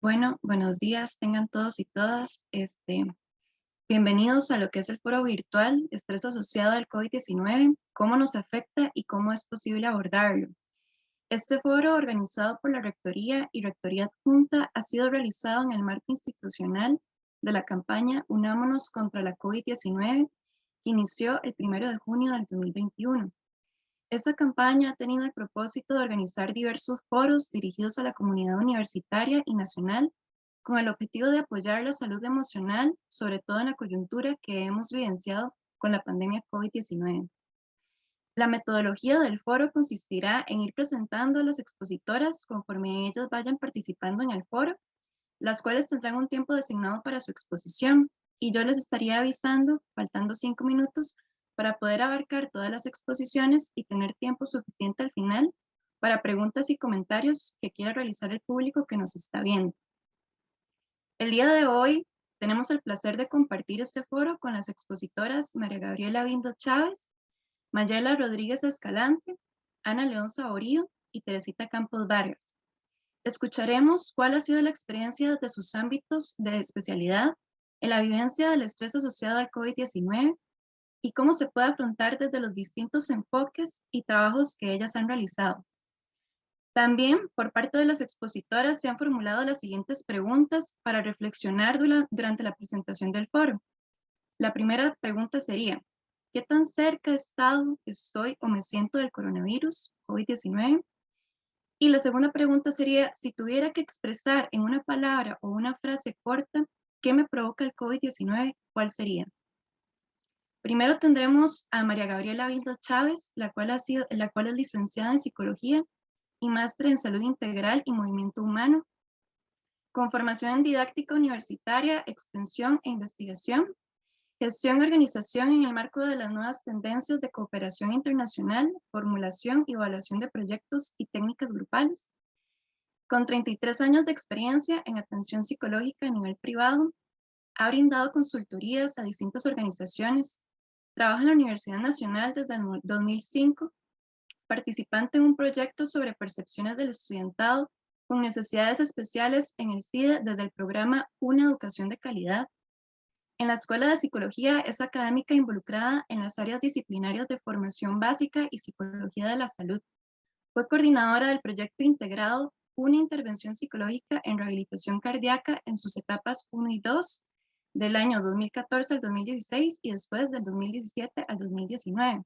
Bueno, buenos días, tengan todos y todas. Bienvenidos a lo que es el foro virtual Estrés asociado al COVID-19, cómo nos afecta y cómo es posible abordarlo. Este foro, organizado por la Rectoría y Rectoría Adjunta, ha sido realizado en el marco institucional de la campaña Unámonos contra la COVID-19, que inició el 1 de junio del 2021. Esta campaña ha tenido el propósito de organizar diversos foros dirigidos a la comunidad universitaria y nacional con el objetivo de apoyar la salud emocional, sobre todo en la coyuntura que hemos vivenciado con la pandemia COVID-19. La metodología del foro consistirá en ir presentando a las expositoras conforme ellas vayan participando en el foro, las cuales tendrán un tiempo designado para su exposición, y yo les estaría avisando, faltando 5 minutos, para poder abarcar todas las exposiciones y tener tiempo suficiente al final para preguntas y comentarios que quiera realizar el público que nos está viendo. El día de hoy tenemos el placer de compartir este foro con las expositoras María Gabriela Bindo Chávez, Mayela Rodríguez Escalante, Ana León Saborío y Teresita Campos Vargas. Escucharemos cuál ha sido la experiencia de sus ámbitos de especialidad en la vivencia del estrés asociado al COVID-19 y cómo se puede afrontar desde los distintos enfoques y trabajos que ellas han realizado. También, por parte de las expositoras, se han formulado las siguientes preguntas para reflexionar durante la presentación del foro. La primera pregunta sería, ¿qué tan cerca he estado, estoy o me siento del coronavirus COVID-19? Y la segunda pregunta sería, si tuviera que expresar en una palabra o una frase corta, ¿qué me provoca el COVID-19? ¿Cuál sería? Primero tendremos a María Gabriela Bindo Chávez, la cual es licenciada en Psicología y máster en Salud Integral y Movimiento Humano, con formación en didáctica universitaria, extensión e investigación, gestión y organización en el marco de las nuevas tendencias de cooperación internacional, formulación y evaluación de proyectos y técnicas grupales. Con 33 años de experiencia en atención psicológica a nivel privado, ha brindado consultorías a distintas organizaciones, trabaja en la Universidad Nacional desde el 2005, participante en un proyecto sobre percepciones del estudiantado con necesidades especiales en el CIDE desde el programa Una Educación de Calidad. En la Escuela de Psicología es académica involucrada en las áreas disciplinarias de formación básica y psicología de la salud. Fue coordinadora del proyecto integrado Una Intervención Psicológica en Rehabilitación Cardíaca en sus etapas 1 y 2 del año 2014 al 2016 y después del 2017 al 2019.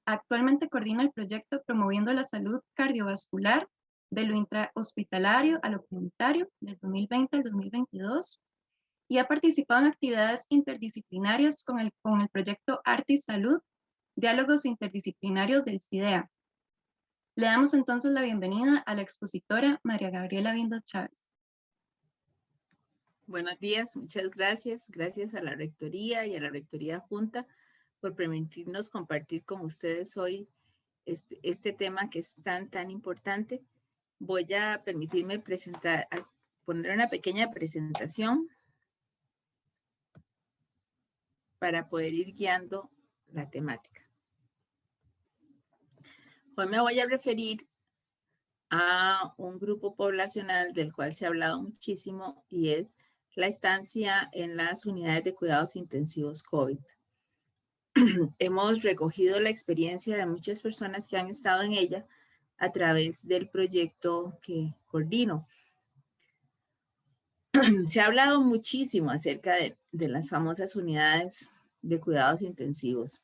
Actualmente coordina el proyecto Promoviendo la Salud Cardiovascular de lo intrahospitalario a lo comunitario del 2020 al 2022 y ha participado en actividades interdisciplinarias con el proyecto Arte y Salud, Diálogos Interdisciplinarios del CIDEA. Le damos entonces la bienvenida a la expositora María Gabriela Bindo Chávez. Buenos días, muchas gracias. Gracias a la Rectoría y a la Rectoría Junta por permitirnos compartir con ustedes hoy este tema que es tan importante. Voy a permitirme poner una pequeña presentación para poder ir guiando la temática. Hoy me voy a referir a un grupo poblacional del cual se ha hablado muchísimo y es la estancia en las unidades de cuidados intensivos COVID. Hemos recogido la experiencia de muchas personas que han estado en ella a través del proyecto que coordino. Se ha hablado muchísimo acerca de las famosas unidades de cuidados intensivos.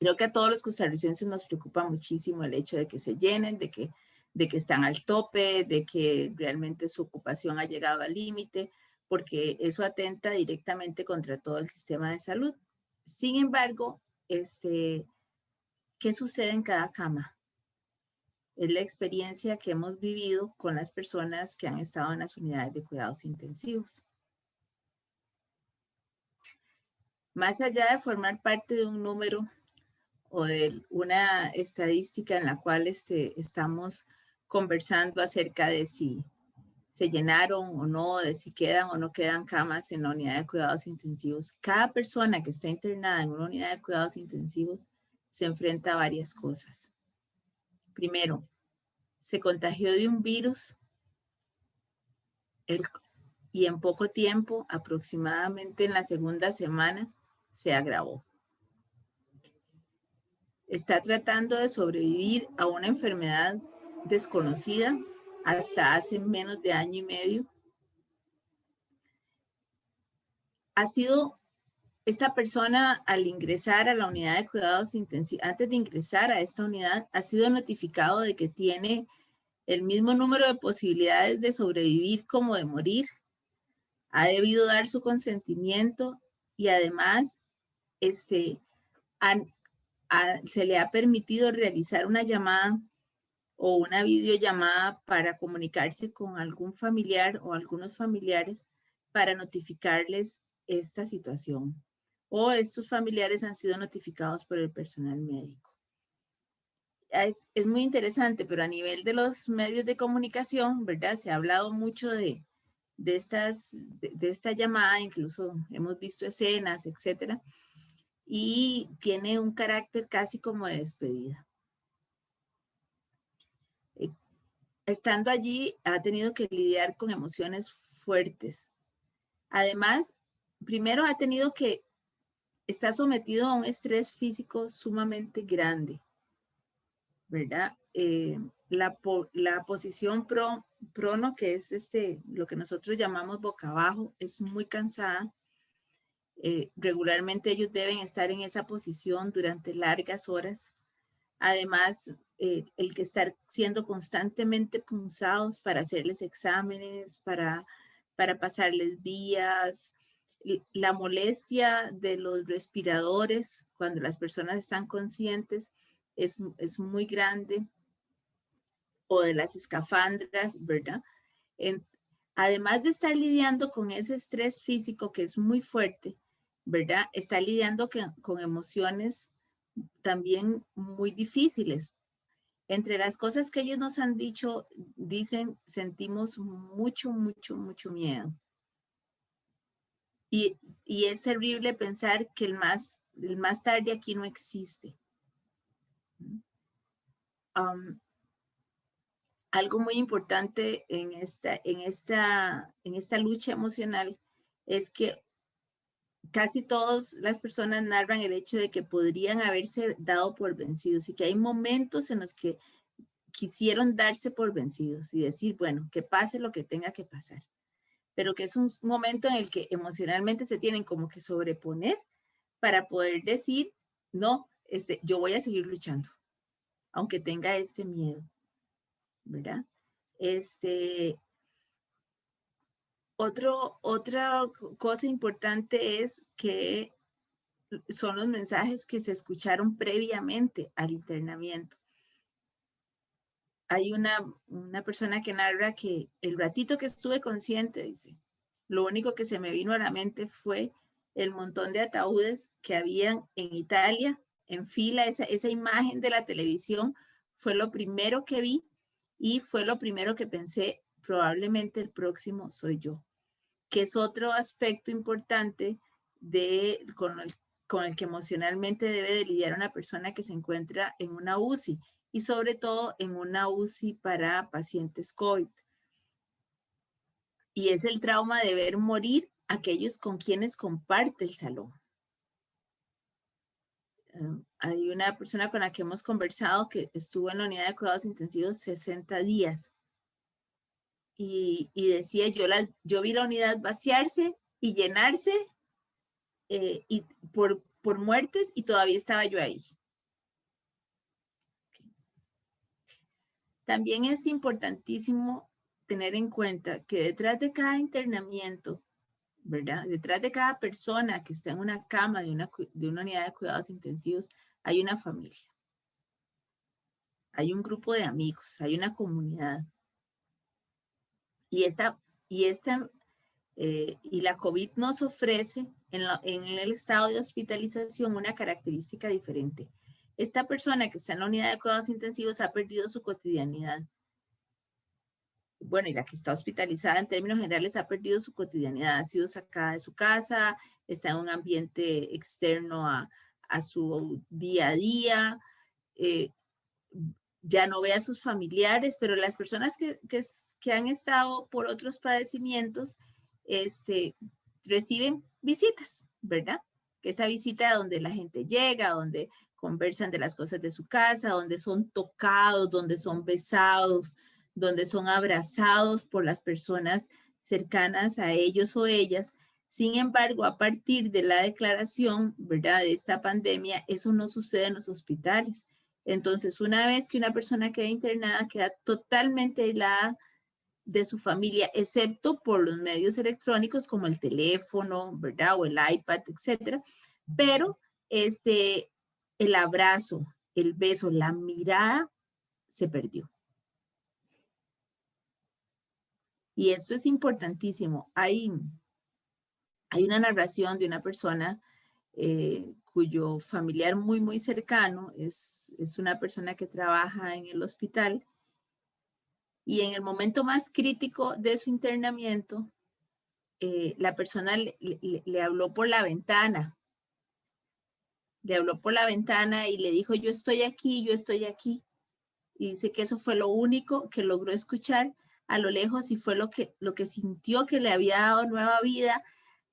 Creo que a todos los costarricenses nos preocupa muchísimo el hecho de que se llenen, de que están al tope, de que realmente su ocupación ha llegado al límite, porque eso atenta directamente contra todo el sistema de salud. Sin embargo, ¿qué sucede en cada cama? Es la experiencia que hemos vivido con las personas que han estado en las unidades de cuidados intensivos. Más allá de formar parte de un número o de una estadística en la cual estamos conversando acerca de si se llenaron o no, de si quedan o no quedan camas en la unidad de cuidados intensivos. Cada persona que está internada en una unidad de cuidados intensivos se enfrenta a varias cosas. Primero, se contagió de un virus y en poco tiempo, aproximadamente en la segunda semana, se agravó. Está tratando de sobrevivir a una enfermedad desconocida hasta hace menos de año y medio. Esta persona, al ingresar a la unidad de cuidados intensivos, antes de ingresar a esta unidad, ha sido notificado de que tiene el mismo número de posibilidades de sobrevivir como de morir. Ha debido dar su consentimiento y además se le ha permitido realizar una llamada o una videollamada para comunicarse con algún familiar o algunos familiares para notificarles esta situación. O estos familiares han sido notificados por el personal médico. Es muy interesante, pero a nivel de los medios de comunicación, ¿verdad? Se ha hablado mucho de esta llamada, incluso hemos visto escenas, etcétera, y tiene un carácter casi como de despedida. Estando allí, ha tenido que lidiar con emociones fuertes. Además, primero ha tenido que estar sometido a un estrés físico sumamente grande, ¿verdad? La posición prono, que es lo que nosotros llamamos boca abajo, es muy cansada. Regularmente ellos deben estar en esa posición durante largas horas. Además, el que estar siendo constantemente punzados para hacerles exámenes, para pasarles vías, la molestia de los respiradores cuando las personas están conscientes es muy grande, o de las escafandras, ¿verdad? Además de estar lidiando con ese estrés físico que es muy fuerte, ¿verdad? Está lidiando con emociones también muy difíciles. Entre las cosas que ellos nos han dicho, dicen, sentimos mucho, mucho, mucho miedo. Y es terrible pensar que el más tarde aquí no existe. Algo muy importante en esta lucha emocional es que casi todas las personas narran el hecho de que podrían haberse dado por vencidos y que hay momentos en los que quisieron darse por vencidos y decir, bueno, que pase lo que tenga que pasar, pero que es un momento en el que emocionalmente se tienen como que sobreponer para poder decir, no, yo voy a seguir luchando, aunque tenga este miedo, ¿verdad? Otra cosa importante es que son los mensajes que se escucharon previamente al internamiento. Hay una persona que narra que el ratito que estuve consciente, dice, lo único que se me vino a la mente fue el montón de ataúdes que habían en Italia, en fila. Esa imagen de la televisión fue lo primero que vi y fue lo primero que pensé, probablemente el próximo soy yo, que es otro aspecto importante con el que emocionalmente debe de lidiar una persona que se encuentra en una UCI y sobre todo en una UCI para pacientes COVID. Y es el trauma de ver morir a aquellos con quienes comparte el salón. Hay una persona con la que hemos conversado que estuvo en la unidad de cuidados intensivos 60 días. Y decía, yo vi la unidad vaciarse y llenarse y por muertes y todavía estaba yo ahí. También es importantísimo tener en cuenta que detrás de cada internamiento, ¿verdad? Detrás de cada persona que está en una cama de una unidad de cuidados intensivos, hay una familia. Hay un grupo de amigos, hay una comunidad. Y la COVID nos ofrece en el estado de hospitalización una característica diferente. Esta persona que está en la unidad de cuidados intensivos ha perdido su cotidianidad. Bueno, y la que está hospitalizada en términos generales ha perdido su cotidianidad, ha sido sacada de su casa, está en un ambiente externo a su día a día. ya no ve a sus familiares, pero las personas que han estado por otros padecimientos, reciben visitas, ¿verdad? Que esa visita donde la gente llega, donde conversan de las cosas de su casa, donde son tocados, donde son besados, donde son abrazados por las personas cercanas a ellos o ellas. Sin embargo, a partir de la declaración, ¿verdad?, de esta pandemia, eso no sucede en los hospitales. Entonces, una vez que una persona queda internada, queda totalmente aislada de su familia, excepto por los medios electrónicos como el teléfono, ¿verdad? O el iPad, etcétera. Pero el abrazo, el beso, la mirada se perdió. Y esto es importantísimo. Hay una narración de una persona cuyo familiar muy, muy cercano es una persona que trabaja en el hospital, y en el momento más crítico de su internamiento, la persona le habló por la ventana. Le habló por la ventana y le dijo, yo estoy aquí, yo estoy aquí. Y dice que eso fue lo único que logró escuchar a lo lejos y fue lo que sintió que le había dado nueva vida,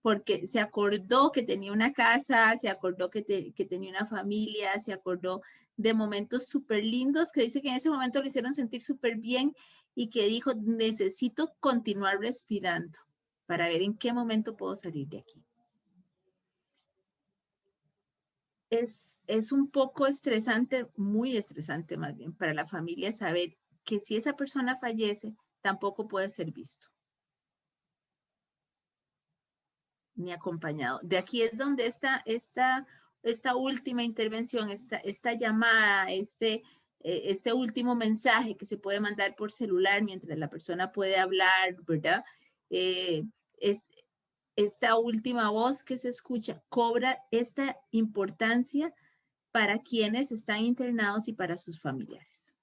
porque se acordó que tenía una casa, se acordó que tenía una familia, se acordó de momentos súper lindos que dice que en ese momento lo hicieron sentir súper bien y que dijo, necesito continuar respirando para ver en qué momento puedo salir de aquí. Es un poco estresante, muy estresante más bien, para la familia saber que si esa persona fallece, tampoco puede ser visto ni acompañado. De aquí es donde esta última intervención, esta llamada, este último mensaje que se puede mandar por celular mientras la persona puede hablar, ¿verdad? Esta última voz que se escucha cobra esta importancia para quienes están internados y para sus familiares.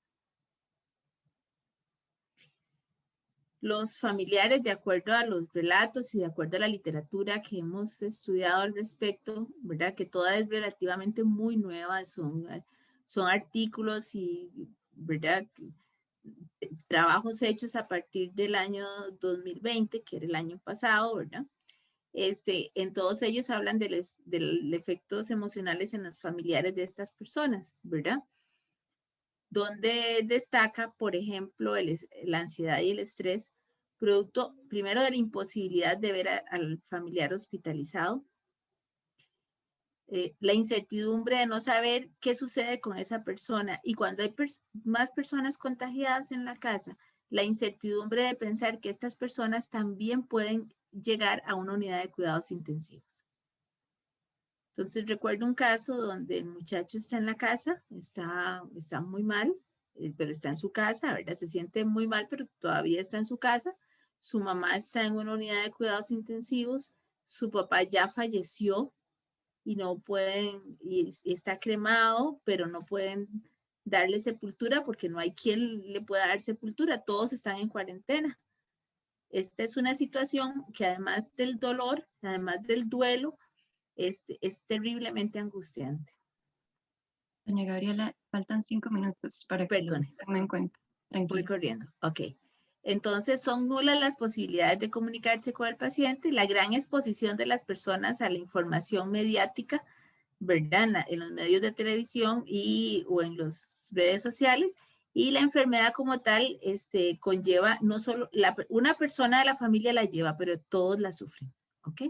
Los familiares, de acuerdo a los relatos y de acuerdo a la literatura que hemos estudiado al respecto, ¿verdad?, que toda es relativamente muy nueva, son artículos y, ¿verdad?, trabajos hechos a partir del año 2020, que era el año pasado, ¿verdad? En todos ellos hablan de efectos emocionales en los familiares de estas personas, ¿verdad? Donde destaca, por ejemplo, la ansiedad y el estrés, producto primero de la imposibilidad de ver al familiar hospitalizado, la incertidumbre de no saber qué sucede con esa persona, y cuando hay más personas contagiadas en la casa, la incertidumbre de pensar que estas personas también pueden llegar a una unidad de cuidados intensivos. Entonces recuerdo un caso donde el muchacho está en la casa, está muy mal, pero está en su casa, ¿verdad? Se siente muy mal, pero todavía está en su casa. Su mamá está en una unidad de cuidados intensivos, su papá ya falleció y no pueden, y está cremado, pero no pueden darle sepultura porque no hay quien le pueda dar sepultura, todos están en cuarentena. Esta es una situación que además del dolor, además del duelo, es terriblemente angustiante. Doña Gabriela, faltan 5 minutos para que lo tengan en cuenta. Tranquila. Voy corriendo. Ok. Entonces, son nulas las posibilidades de comunicarse con el paciente, la gran exposición de las personas a la información mediática, ¿verdad?, en los medios de televisión o en las redes sociales, y la enfermedad como tal conlleva, no solo una persona de la familia la lleva, pero todos la sufren. ¿Ok?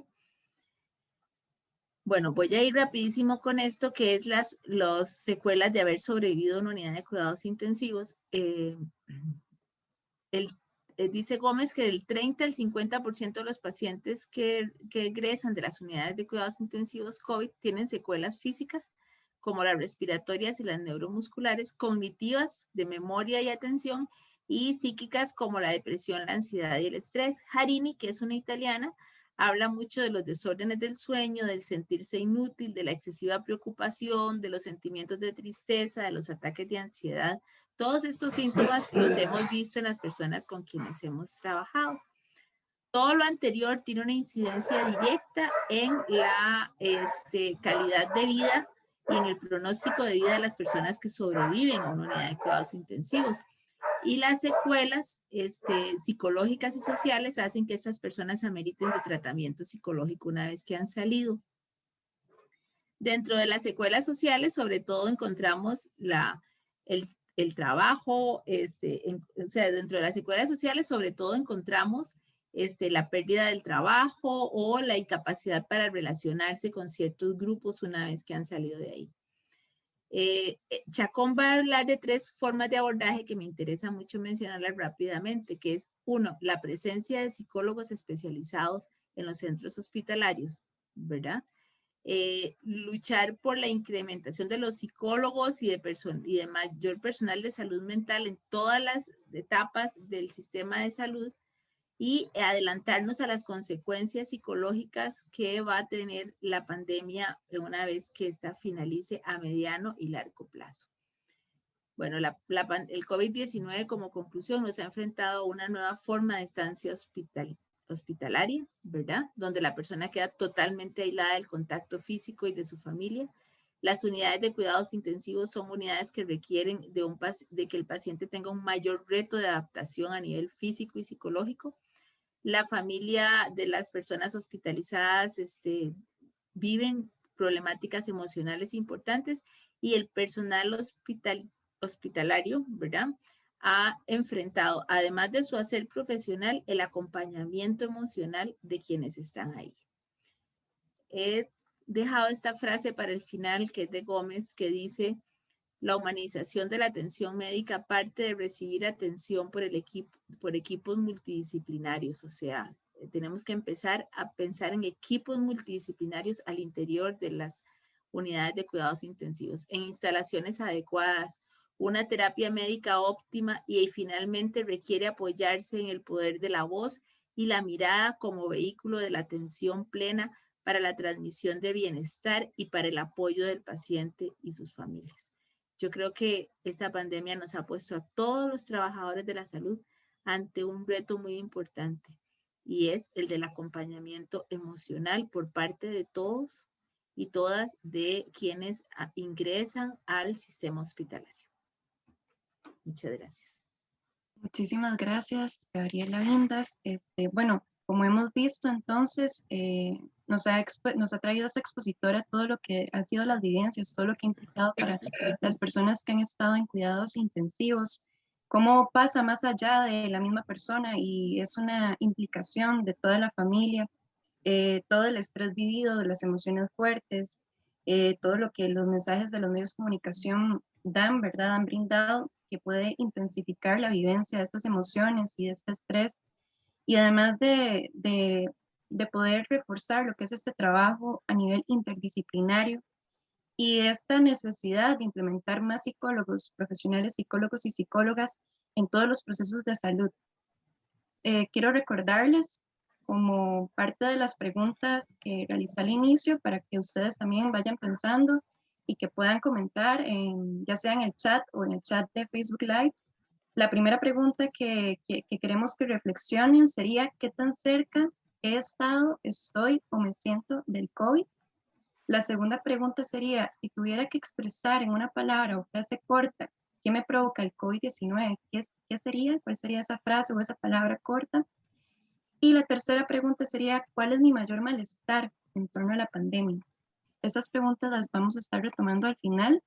Bueno, voy a ir rapidísimo con esto, que es las secuelas de haber sobrevivido en una unidad de cuidados intensivos. Dice Gómez que del 30 al 50% de los pacientes que egresan de las unidades de cuidados intensivos COVID tienen secuelas físicas, como las respiratorias y las neuromusculares, cognitivas, de memoria y atención, y psíquicas, como la depresión, la ansiedad y el estrés. Harini, que es una italiana, habla mucho de los desórdenes del sueño, del sentirse inútil, de la excesiva preocupación, de los sentimientos de tristeza, de los ataques de ansiedad. Todos estos síntomas los hemos visto en las personas con quienes hemos trabajado. Todo lo anterior tiene una incidencia directa en la calidad de vida y en el pronóstico de vida de las personas que sobreviven a una unidad de cuidados intensivos. Y las secuelas psicológicas y sociales hacen que estas personas ameriten de tratamiento psicológico una vez que han salido. Dentro de las secuelas sociales, sobre todo encontramos el trabajo, o sea, dentro de las secuelas sociales, sobre todo encontramos la pérdida del trabajo o la incapacidad para relacionarse con ciertos grupos una vez que han salido de ahí. Chacón va a hablar de 3 formas de abordaje que me interesa mucho mencionarlas rápidamente, que es, 1, la presencia de psicólogos especializados en los centros hospitalarios, ¿verdad? Luchar por la incrementación de los psicólogos y de mayor personal de salud mental en todas las etapas del sistema de salud y adelantarnos a las consecuencias psicológicas que va a tener la pandemia una vez que esta finalice a mediano y largo plazo. Bueno, el COVID-19 como conclusión nos ha enfrentado a una nueva forma de estancia hospitalaria, ¿verdad? Donde la persona queda totalmente aislada del contacto físico y de su familia. Las unidades de cuidados intensivos son unidades que requieren de que el paciente tenga un mayor reto de adaptación a nivel físico y psicológico. La familia de las personas hospitalizadas viven problemáticas emocionales importantes y el personal hospitalario, ¿verdad? Ha enfrentado, además de su hacer profesional, el acompañamiento emocional de quienes están ahí. He dejado esta frase para el final, que es de Gómez, que dice: la humanización de la atención médica parte de recibir atención por equipos multidisciplinarios. O sea, tenemos que empezar a pensar en equipos multidisciplinarios al interior de las unidades de cuidados intensivos, en instalaciones adecuadas, una terapia médica óptima y finalmente requiere apoyarse en el poder de la voz y la mirada como vehículo de la atención plena para la transmisión de bienestar y para el apoyo del paciente y sus familias. Yo creo que esta pandemia nos ha puesto a todos los trabajadores de la salud ante un reto muy importante y es el del acompañamiento emocional por parte de todos y todas de quienes ingresan al sistema hospitalario. Muchas gracias. Muchísimas gracias, Gabriela Vindas. Bueno, como hemos visto, entonces, nos ha traído esta expositora todo lo que han sido las vivencias, todo lo que ha implicado para las personas que han estado en cuidados intensivos, cómo pasa más allá de la misma persona y es una implicación de toda la familia, todo el estrés vivido, de las emociones fuertes, todo lo que los mensajes de los medios de comunicación dan, ¿verdad? Han brindado, que puede intensificar la vivencia de estas emociones y de este estrés, y además de poder reforzar lo que es este trabajo a nivel interdisciplinario y esta necesidad de implementar más psicólogos, profesionales psicólogos y psicólogas en todos los procesos de salud. Quiero recordarles como parte de las preguntas que realicé al inicio para que ustedes también vayan pensando y que puedan comentar, ya sea en el chat o en el chat de Facebook Live. La primera pregunta que queremos que reflexionen sería: ¿qué tan cerca he estado, estoy o me siento del COVID? La segunda pregunta sería: si tuviera que expresar en una palabra o frase corta qué me provoca el COVID-19, ¿qué sería? ¿Cuál sería esa frase o esa palabra corta? Y la tercera pregunta sería: ¿cuál es mi mayor malestar en torno a la pandemia? Esas preguntas las vamos a estar retomando al final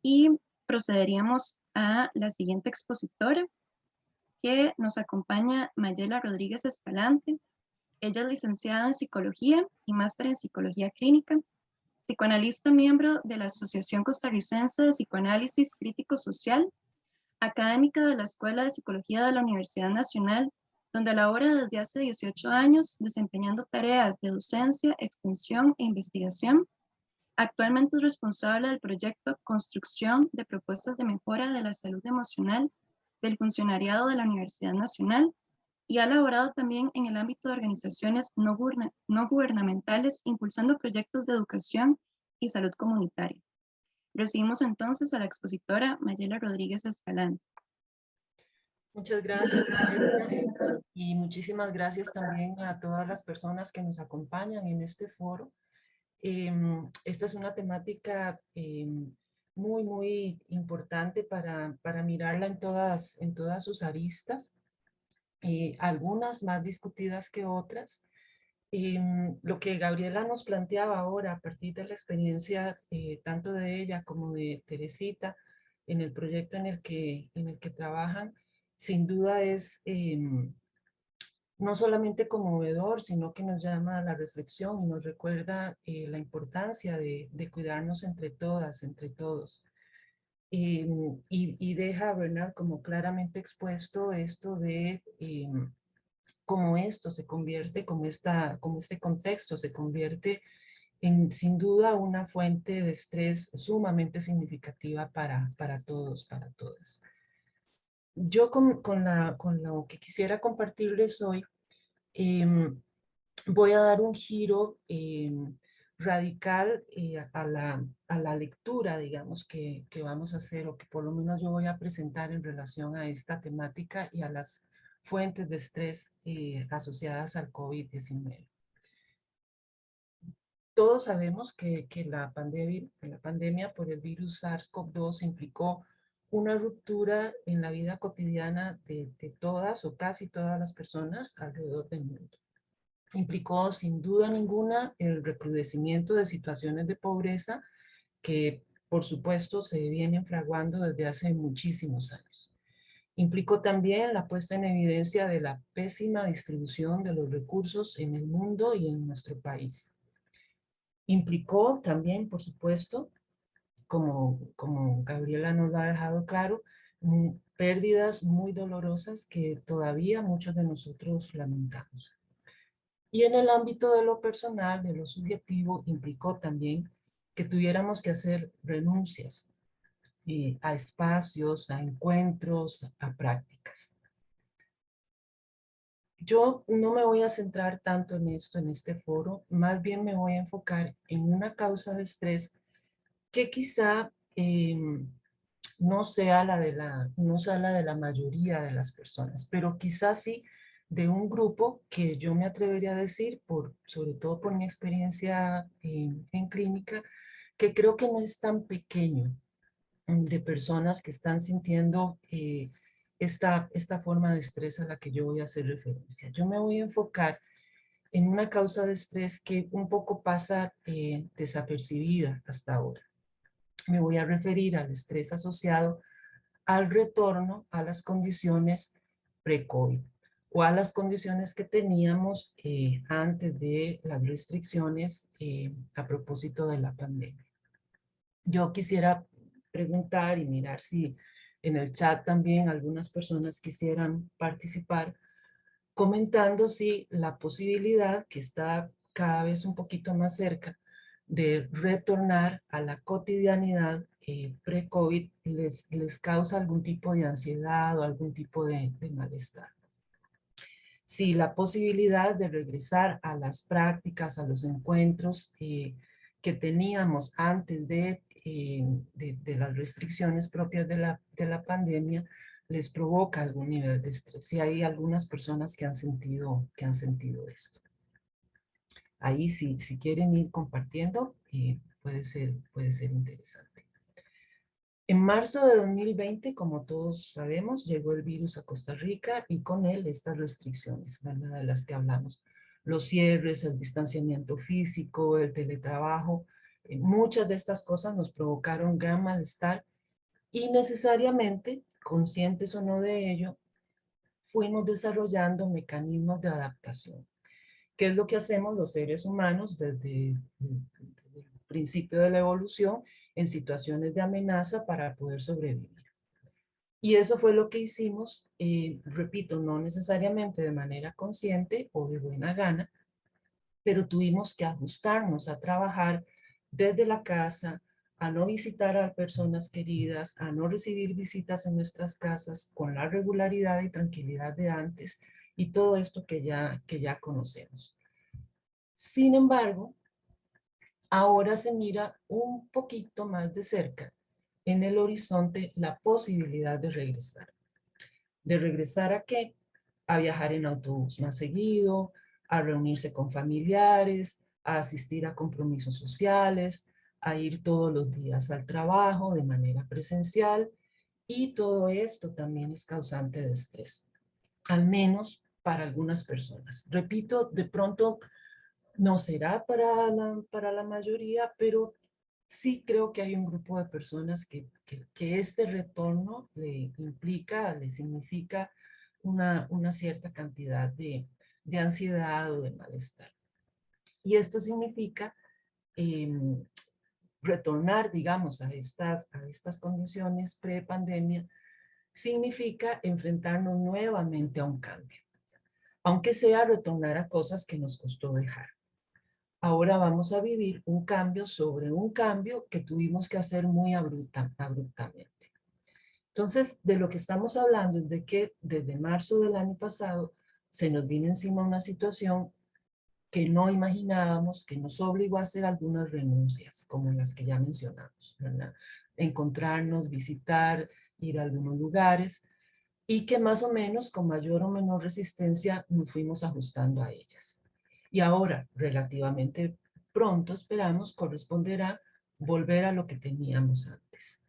y procederíamos a la siguiente expositora, que nos acompaña Mayela Rodríguez Escalante. Ella es licenciada en Psicología y máster en Psicología Clínica, psicoanalista, miembro de la Asociación Costarricense de Psicoanálisis Crítico Social, académica de la Escuela de Psicología de la Universidad Nacional, donde labora desde hace 18 años desempeñando tareas de docencia, extensión e investigación. Actualmente es responsable del proyecto Construcción de Propuestas de Mejora de la Salud Emocional del Funcionariado de la Universidad Nacional y ha laborado también en el ámbito de organizaciones no gubernamentales, impulsando proyectos de educación y salud comunitaria. Recibimos entonces a la expositora Mayela Rodríguez Escalante. Muchas gracias, Valeria, y muchísimas gracias también a todas las personas que nos acompañan en este foro. Esta es una temática muy, muy importante para mirarla en todas sus aristas, algunas más discutidas que otras. Lo que Gabriela nos planteaba ahora a partir de la experiencia tanto de ella como de Teresita en el proyecto en el que trabajan, sin duda es no solamente conmovedor, sino que nos llama a la reflexión y nos recuerda la importancia de cuidarnos entre todas, entre todos. Y deja a Bernard como claramente expuesto esto de cómo esto se convierte, como este contexto se convierte en sin duda una fuente de estrés sumamente significativa para todos, para todas. Yo con lo que quisiera compartirles hoy, voy a dar un giro radical a la lectura, digamos, que vamos a hacer, o que por lo menos yo voy a presentar en relación a esta temática y a las fuentes de estrés asociadas al COVID-19. Todos sabemos que la pandemia por el virus SARS-CoV-2 implicó una ruptura en la vida cotidiana de todas o casi todas las personas alrededor del mundo. Implicó sin duda ninguna el recrudecimiento de situaciones de pobreza que por supuesto se vienen fraguando desde hace muchísimos años. Implicó también la puesta en evidencia de la pésima distribución de los recursos en el mundo y en nuestro país. Implicó también, por supuesto, como Gabriela nos lo ha dejado claro, pérdidas muy dolorosas que todavía muchos de nosotros lamentamos. Y en el ámbito de lo personal, de lo subjetivo, implicó también que tuviéramos que hacer renuncias a espacios, a encuentros, a prácticas. Yo no me voy a centrar tanto en esto, en este foro, más bien me voy a enfocar en una causa de estrés que quizá no sea no sea la de la mayoría de las personas, pero quizás sí de un grupo que yo me atrevería a decir, sobre todo por mi experiencia en clínica, que creo que no es tan pequeño, de personas que están sintiendo esta forma de estrés a la que yo voy a hacer referencia. Yo me voy a enfocar en una causa de estrés que un poco pasa desapercibida hasta ahora. Me voy a referir al estrés asociado al retorno a las condiciones pre-COVID o a las condiciones que teníamos antes de las restricciones a propósito de la pandemia. Yo quisiera preguntar y mirar si en el chat también algunas personas quisieran participar comentando si la posibilidad que está cada vez un poquito más cerca de retornar a la cotidianidad pre-COVID les causa algún tipo de ansiedad o algún tipo de malestar. Si la posibilidad de regresar a las prácticas, a los encuentros que teníamos antes de las restricciones propias de la pandemia les provoca algún nivel de estrés. Y hay algunas personas que han sentido esto. Ahí si quieren ir compartiendo, puede ser interesante. En marzo de 2020, como todos sabemos, llegó el virus a Costa Rica y con él estas restricciones, ¿verdad? De las que hablamos. Los cierres, el distanciamiento físico, el teletrabajo, muchas de estas cosas nos provocaron gran malestar y necesariamente, conscientes o no de ello, fuimos desarrollando mecanismos de adaptación. ¿Qué es lo que hacemos los seres humanos desde el principio de la evolución en situaciones de amenaza para poder sobrevivir? Y eso fue lo que hicimos, repito, no necesariamente de manera consciente o de buena gana, pero tuvimos que ajustarnos a trabajar desde la casa, a no visitar a personas queridas, a no recibir visitas en nuestras casas con la regularidad y tranquilidad de antes y todo esto que ya conocemos. Sin embargo, ahora se mira un poquito más de cerca en el horizonte la posibilidad de regresar. ¿De regresar a qué? A viajar en autobús más seguido, a reunirse con familiares, a asistir a compromisos sociales, a ir todos los días al trabajo de manera presencial, y todo esto también es causante de estrés, al menos para algunas personas. Repito, de pronto no será para la mayoría, pero sí creo que hay un grupo de personas que este retorno le implica, le significa una cierta cantidad de ansiedad o de malestar. Y esto significa retornar, digamos, a estas condiciones pre-pandemia, significa enfrentarnos nuevamente a un cambio, aunque sea retornar a cosas que nos costó dejar. Ahora vamos a vivir un cambio sobre un cambio que tuvimos que hacer muy abruptamente. Entonces, de lo que estamos hablando es de que desde marzo del año pasado se nos vino encima una situación que no imaginábamos, que nos obligó a hacer algunas renuncias, como las que ya mencionamos, ¿verdad? Encontrarnos, visitar, ir a algunos lugares, y que más o menos con mayor o menor resistencia nos fuimos ajustando a ellas. Y ahora, relativamente pronto, esperamos, corresponderá volver a lo que teníamos antes.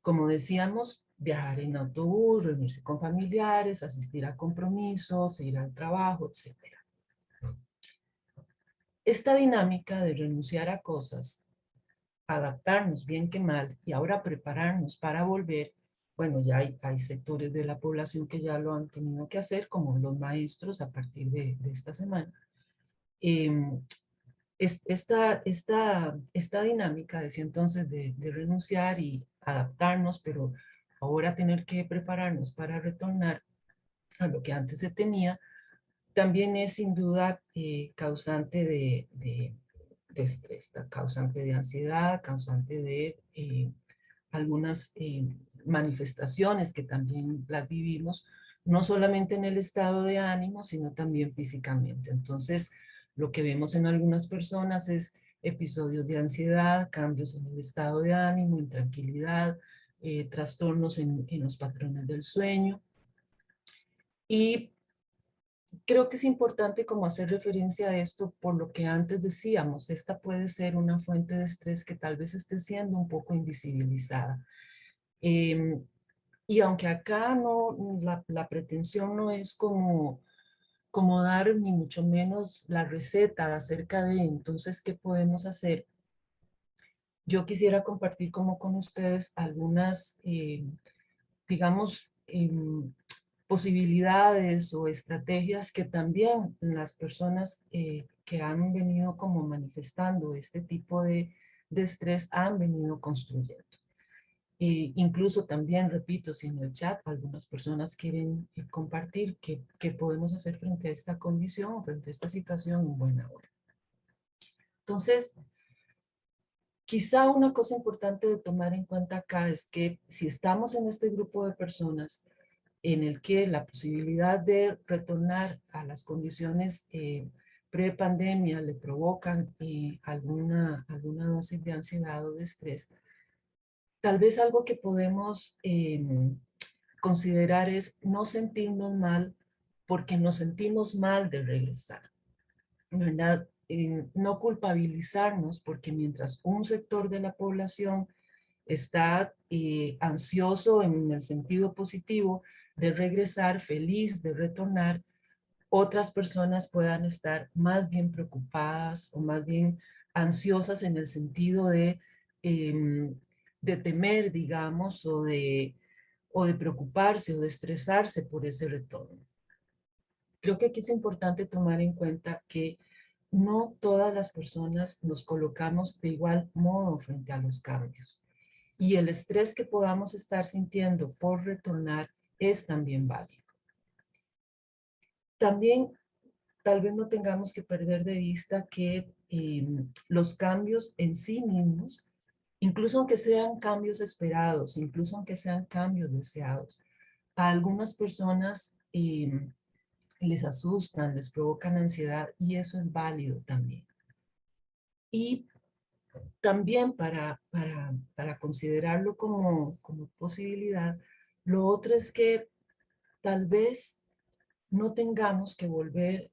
Como decíamos, viajar en autobús, reunirse con familiares, asistir a compromisos, ir al trabajo, etc. Esta dinámica de renunciar a cosas, adaptarnos bien que mal y ahora prepararnos para volver, bueno, ya hay sectores de la población que ya lo han tenido que hacer, como los maestros a partir de esta semana. Esta dinámica, decía entonces, de renunciar y adaptarnos, pero ahora tener que prepararnos para retornar a lo que antes se tenía, también es sin duda causante de estrés, causante de ansiedad, causante de algunas manifestaciones que también las vivimos, no solamente en el estado de ánimo, sino también físicamente. Entonces, lo que vemos en algunas personas es episodios de ansiedad, cambios en el estado de ánimo, intranquilidad, trastornos en los patrones del sueño. Y creo que es importante como hacer referencia a esto por lo que antes decíamos, esta puede ser una fuente de estrés que tal vez esté siendo un poco invisibilizada. Y aunque acá la pretensión no es como dar ni mucho menos la receta acerca de entonces qué podemos hacer, yo quisiera compartir como con ustedes algunas, digamos, posibilidades o estrategias que también las personas que han venido como manifestando este tipo de estrés han venido construyendo. Incluso también, repito, si en el chat algunas personas quieren compartir qué podemos hacer frente a esta condición, frente a esta situación, en buena hora. Entonces, quizá una cosa importante de tomar en cuenta acá es que si estamos en este grupo de personas en el que la posibilidad de retornar a las condiciones pre-pandemia le provocan alguna dosis de ansiedad o de estrés, tal vez algo que podemos considerar es no sentirnos mal porque nos sentimos mal de regresar, ¿verdad? No culpabilizarnos porque mientras un sector de la población está ansioso en el sentido positivo de regresar, feliz de retornar, otras personas puedan estar más bien preocupadas o más bien ansiosas en el sentido de temer, digamos, o de preocuparse o de estresarse por ese retorno. Creo que aquí es importante tomar en cuenta que no todas las personas nos colocamos de igual modo frente a los cambios. Y el estrés que podamos estar sintiendo por retornar es también válido. También tal vez no tengamos que perder de vista que los cambios en sí mismos, incluso aunque sean cambios esperados, incluso aunque sean cambios deseados, a algunas personas les asustan, les provocan ansiedad y eso es válido también. Y también para considerarlo como posibilidad, lo otro es que tal vez no tengamos que volver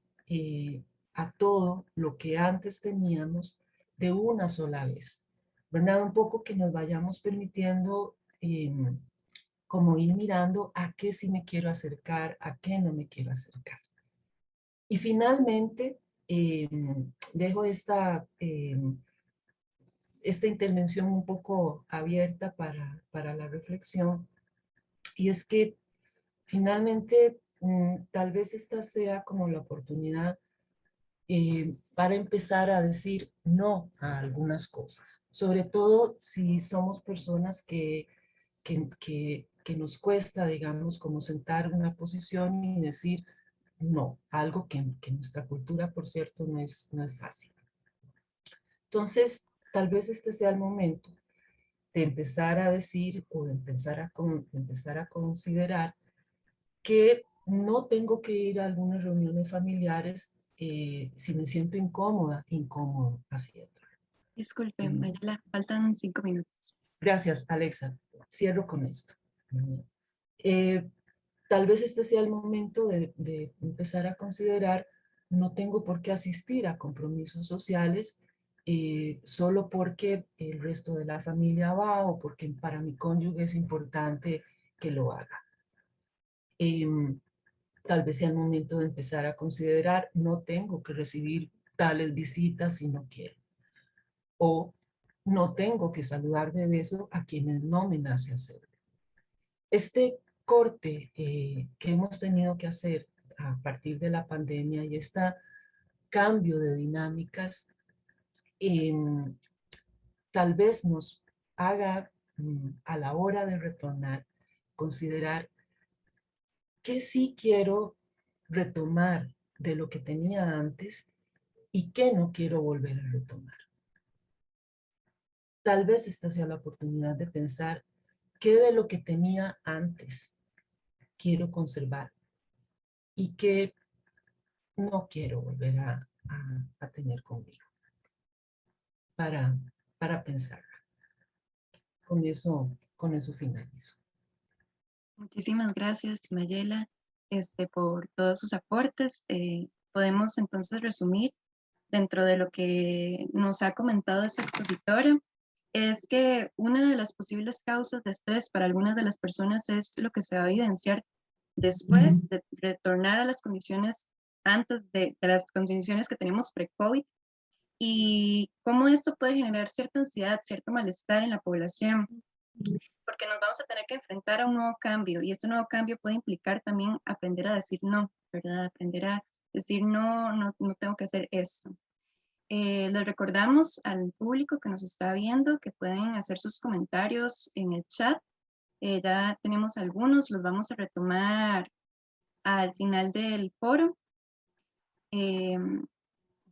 a todo lo que antes teníamos de una sola vez, ¿verdad? Un poco que nos vayamos permitiendo como ir mirando a qué sí me quiero acercar, a qué no me quiero acercar. Y finalmente, dejo esta intervención un poco abierta para la reflexión, y es que finalmente tal vez esta sea como la oportunidad para empezar a decir no a algunas cosas, sobre todo si somos personas que nos cuesta, digamos, como sentar una posición y decir no, algo que en nuestra cultura, por cierto, no es fácil. Entonces, tal vez este sea el momento de empezar a decir o de empezar a considerar que no tengo que ir a algunas reuniones familiares si me siento incómodo haciendo. Disculpe, Mayela, faltan 5 minutos. Gracias, Alexa. Cierro con esto. Tal vez este sea el momento de empezar a considerar, no tengo por qué asistir a compromisos sociales solo porque el resto de la familia va o porque para mi cónyuge es importante que lo haga. Tal vez sea el momento de empezar a considerar, no tengo que recibir tales visitas si no quiero. O no tengo que saludar de beso a quienes no me nace hacerlo. Este corte que hemos tenido que hacer a partir de la pandemia y este cambio de dinámicas, tal vez nos haga a la hora de retornar, considerar qué sí quiero retomar de lo que tenía antes y qué no quiero volver a retomar. Tal vez esta sea la oportunidad de pensar qué de lo que tenía antes quiero conservar y qué no quiero volver a tener conmigo para pensar. Con eso finalizo. Muchísimas gracias, Mayela, por todos sus aportes. Podemos entonces resumir dentro de lo que nos ha comentado esta expositora, es que una de las posibles causas de estrés para algunas de las personas es lo que se va a evidenciar después de retornar a las condiciones antes de las condiciones que tenemos pre-COVID, y cómo esto puede generar cierta ansiedad, cierto malestar en la población, porque nos vamos a tener que enfrentar a un nuevo cambio, y este nuevo cambio puede implicar también aprender a decir no, ¿verdad? Aprender a decir no tengo que hacer esto. Les recordamos al público que nos está viendo que pueden hacer sus comentarios en el chat. Ya tenemos algunos, los vamos a retomar al final del foro.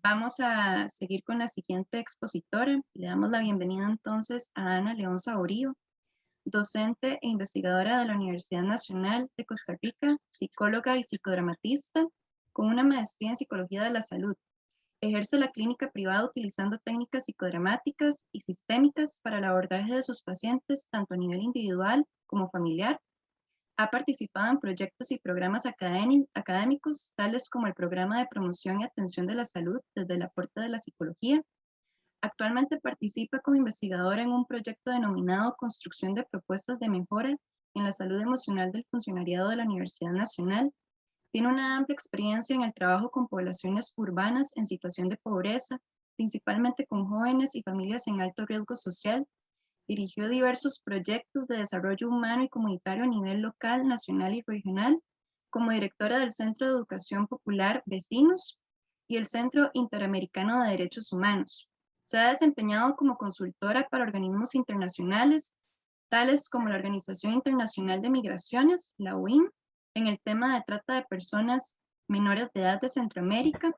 Vamos a seguir con la siguiente expositora. Le damos la bienvenida entonces a Ana León Saborío, docente e investigadora de la Universidad Nacional de Costa Rica, psicóloga y psicodramatista, con una maestría en Psicología de la Salud. Ejerce la clínica privada utilizando técnicas psicodramáticas y sistémicas para el abordaje de sus pacientes, tanto a nivel individual como familiar. Ha participado en proyectos y programas académicos, tales como el Programa de Promoción y Atención de la Salud desde el aporte de la psicología. Actualmente participa como investigadora en un proyecto denominado Construcción de Propuestas de Mejora en la Salud Emocional del Funcionariado de la Universidad Nacional. Tiene una amplia experiencia en el trabajo con poblaciones urbanas en situación de pobreza, principalmente con jóvenes y familias en alto riesgo social. Dirigió diversos proyectos de desarrollo humano y comunitario a nivel local, nacional y regional, como directora del Centro de Educación Popular Vecinos y el Centro Interamericano de Derechos Humanos. Se ha desempeñado como consultora para organismos internacionales, tales como la Organización Internacional de Migraciones, la OIM, en el tema de trata de personas menores de edad de Centroamérica,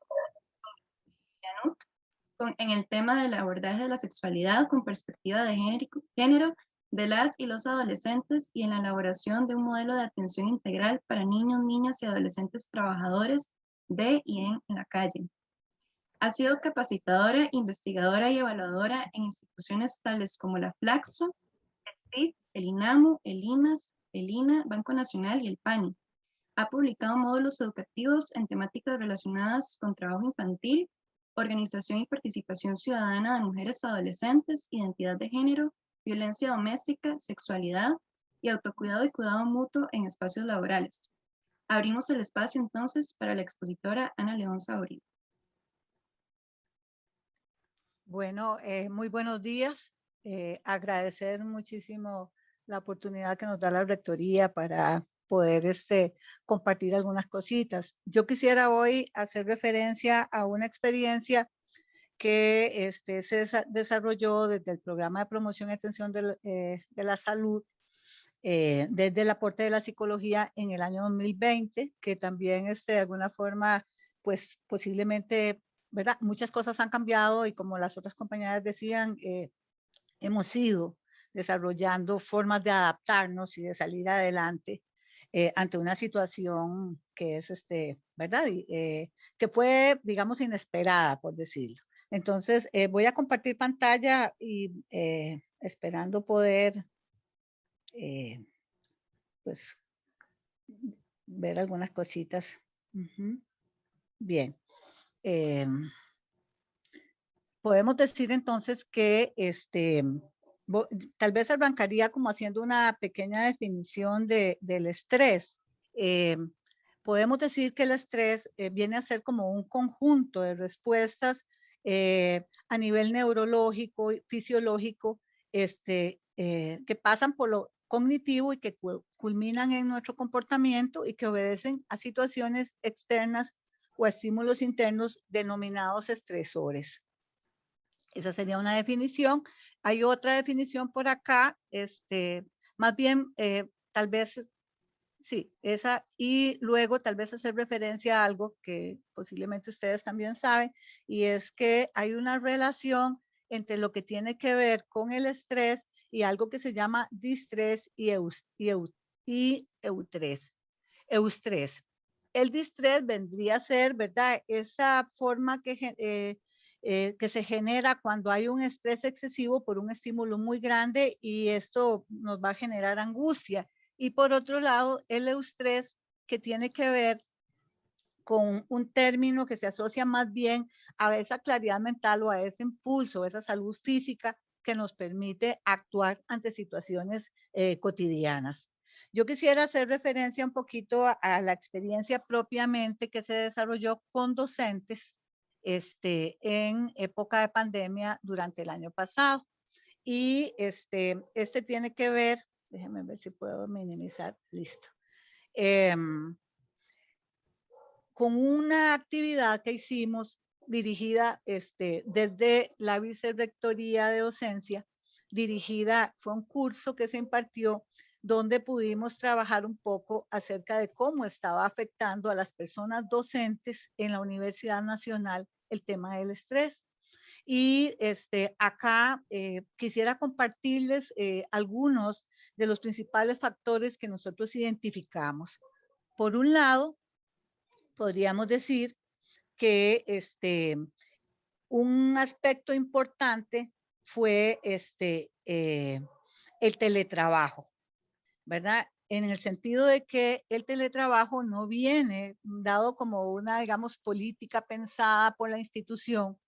en el tema del abordaje de la sexualidad con perspectiva de género de las y los adolescentes, y en la elaboración de un modelo de atención integral para niños, niñas y adolescentes trabajadores de y en la calle. Ha sido capacitadora, investigadora y evaluadora en instituciones tales como la Flaxo, el CID, el INAMU, el IMAS, el INA, Banco Nacional y el PANI. Ha publicado módulos educativos en temáticas relacionadas con trabajo infantil, organización y participación ciudadana de mujeres adolescentes, identidad de género, violencia doméstica, sexualidad y autocuidado y cuidado mutuo en espacios laborales. Abrimos el espacio entonces para la expositora Ana León Saborío. Bueno, muy buenos días. Agradecer muchísimo la oportunidad que nos da la Rectoría para poder compartir algunas cositas. Yo quisiera hoy hacer referencia a una experiencia que se desarrolló desde el Programa de Promoción y Atención de la Salud, desde el aporte de la psicología en el año 2020, que también de alguna forma, pues posiblemente, ¿verdad? Muchas cosas han cambiado y como las otras compañeras decían, hemos ido desarrollando formas de adaptarnos y de salir adelante ante una situación que es, ¿verdad? Que fue, digamos, inesperada, por decirlo. Entonces, voy a compartir pantalla y esperando poder, pues, ver algunas cositas. Bien. Podemos decir entonces que tal vez arrancaría como haciendo una pequeña definición del estrés. Podemos decir que el estrés viene a ser como un conjunto de respuestas a nivel neurológico, fisiológico, que pasan por lo cognitivo y que culminan en nuestro comportamiento y que obedecen a situaciones externas o a estímulos internos denominados estresores. Esa sería una definición. Hay otra definición por acá, más bien, tal vez, sí, esa, y luego tal vez hacer referencia a algo que posiblemente ustedes también saben, y es que hay una relación entre lo que tiene que ver con el estrés y algo que se llama distrés y eustrés. El distrés vendría a ser, ¿verdad? Esa forma que se genera cuando hay un estrés excesivo por un estímulo muy grande y esto nos va a generar angustia. Y por otro lado, el eustrés, que tiene que ver con un término que se asocia más bien a esa claridad mental o a ese impulso, esa salud física que nos permite actuar ante situaciones cotidianas. Yo quisiera hacer referencia un poquito a la experiencia propiamente que se desarrolló con docentes en época de pandemia durante el año pasado. Y este tiene que ver, déjenme ver si puedo minimizar, listo. Con una actividad que hicimos dirigida desde la Vicerrectoría de Docencia, fue un curso que se impartió donde pudimos trabajar un poco acerca de cómo estaba afectando a las personas docentes en la Universidad Nacional el tema del estrés. Y acá quisiera compartirles algunos de los principales factores que nosotros identificamos. Por un lado, podríamos decir que un aspecto importante fue el teletrabajo, ¿verdad? En el sentido de que el teletrabajo no viene dado como una, digamos, política pensada por la institución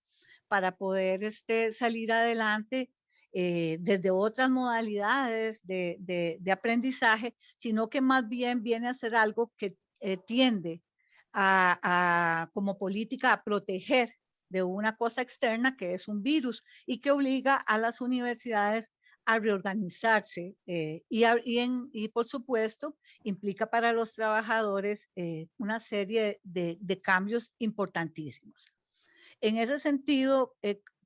para poder salir adelante desde otras modalidades de aprendizaje, sino que más bien viene a ser algo que tiende como política a proteger de una cosa externa que es un virus y que obliga a las universidades a reorganizarse y por supuesto implica para los trabajadores una serie de cambios importantísimos. En ese sentido,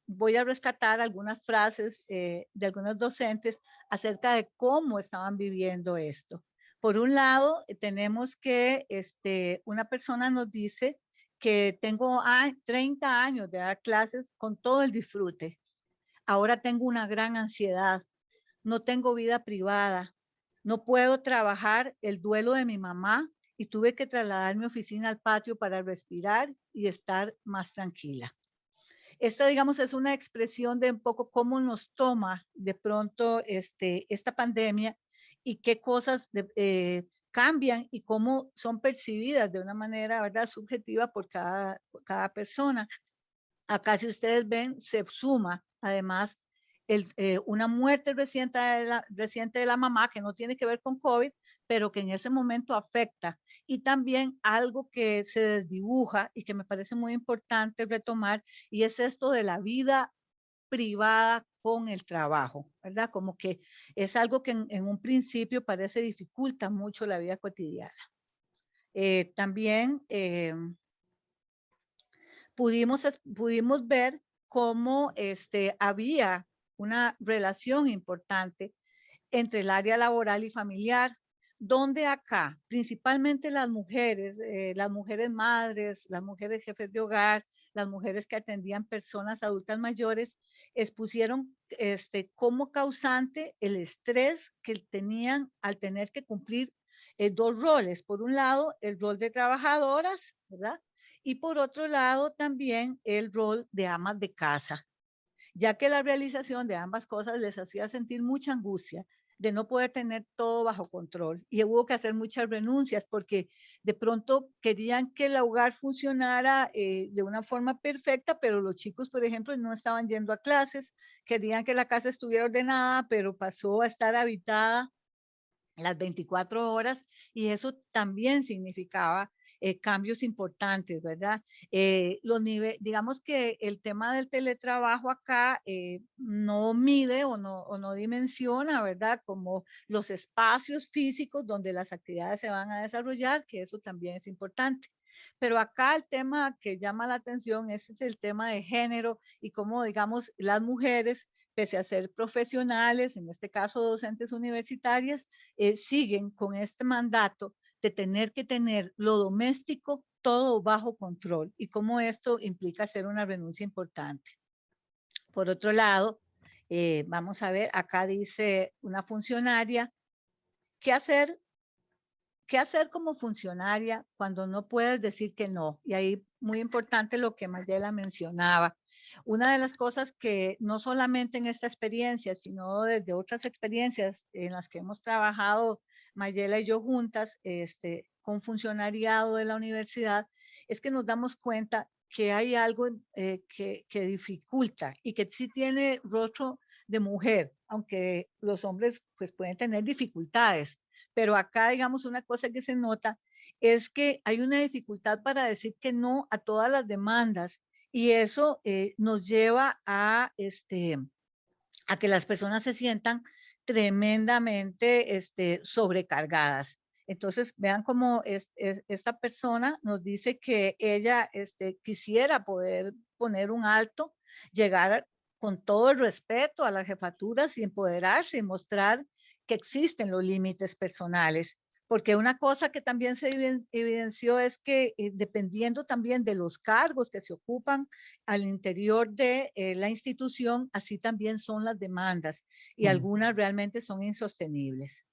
voy a rescatar algunas frases de algunos docentes acerca de cómo estaban viviendo esto. Por un lado, tenemos que una persona nos dice que tengo 30 años de dar clases con todo el disfrute. Ahora tengo una gran ansiedad. No tengo vida privada. No puedo trabajar el duelo de mi mamá y tuve que trasladar mi oficina al patio para respirar y estar más tranquila. Esta, digamos, es una expresión de un poco cómo nos toma de pronto esta pandemia y qué cosas cambian y cómo son percibidas de una manera, ¿verdad?, subjetiva por cada persona. Acá, si ustedes ven, se suma además una muerte reciente de la mamá, que no tiene que ver con COVID, pero que en ese momento afecta. Y también algo que se desdibuja y que me parece muy importante retomar, y es esto de la vida privada con el trabajo, ¿verdad? Como que es algo que en un principio parece dificulta mucho la vida cotidiana. También pudimos ver cómo había una relación importante entre el área laboral y familiar, donde acá, principalmente las mujeres madres, las mujeres jefes de hogar, las mujeres que atendían personas adultas mayores, expusieron como causante el estrés que tenían al tener que cumplir dos roles. Por un lado, el rol de trabajadoras, ¿verdad? Y por otro lado, también el rol de amas de casa, ya que la realización de ambas cosas les hacía sentir mucha angustia de no poder tener todo bajo control. Y hubo que hacer muchas renuncias porque de pronto querían que el hogar funcionara de una forma perfecta, pero los chicos, por ejemplo, no estaban yendo a clases, querían que la casa estuviera ordenada, pero pasó a estar habitada las 24 horas, y eso también significaba cambios importantes, ¿verdad? Digamos que el tema del teletrabajo acá no mide o no dimensiona, ¿verdad? Como los espacios físicos donde las actividades se van a desarrollar, que eso también es importante. Pero acá el tema que llama la atención es el tema de género y cómo, digamos, las mujeres, pese a ser profesionales, en este caso docentes universitarias, siguen con este mandato de tener que tener lo doméstico todo bajo control y cómo esto implica hacer una renuncia importante. Por otro lado, vamos a ver, acá dice una funcionaria, ¿qué hacer como funcionaria cuando no puedes decir que no? Y ahí muy importante lo que Mayela mencionaba. Una de las cosas que no solamente en esta experiencia, sino desde otras experiencias en las que hemos trabajado Mayela y yo juntas, con funcionariado de la universidad, es que nos damos cuenta que hay algo que dificulta y que sí tiene rostro de mujer, aunque los hombres pues pueden tener dificultades. Pero acá, digamos, una cosa que se nota es que hay una dificultad para decir que no a todas las demandas, y eso nos lleva a que las personas se sientan tremendamente sobrecargadas. Entonces, vean cómo esta persona nos dice que ella quisiera poder poner un alto, llegar con todo el respeto a las jefaturas y empoderarse y mostrar que existen los límites personales. Porque una cosa que también se evidenció es que dependiendo también de los cargos que se ocupan al interior de la institución, así también son las demandas, y algunas realmente son insostenibles.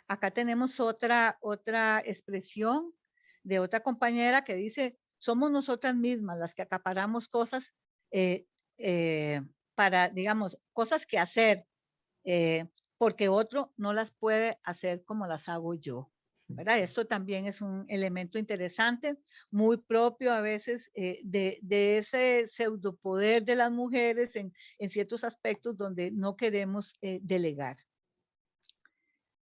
Acá tenemos otra expresión de otra compañera que dice, somos nosotras mismas las que acaparamos cosas para, digamos, cosas que hacer, porque otro no las puede hacer como las hago yo, ¿verdad? Esto también es un elemento interesante, muy propio a veces de ese pseudopoder de las mujeres en ciertos aspectos donde no queremos delegar.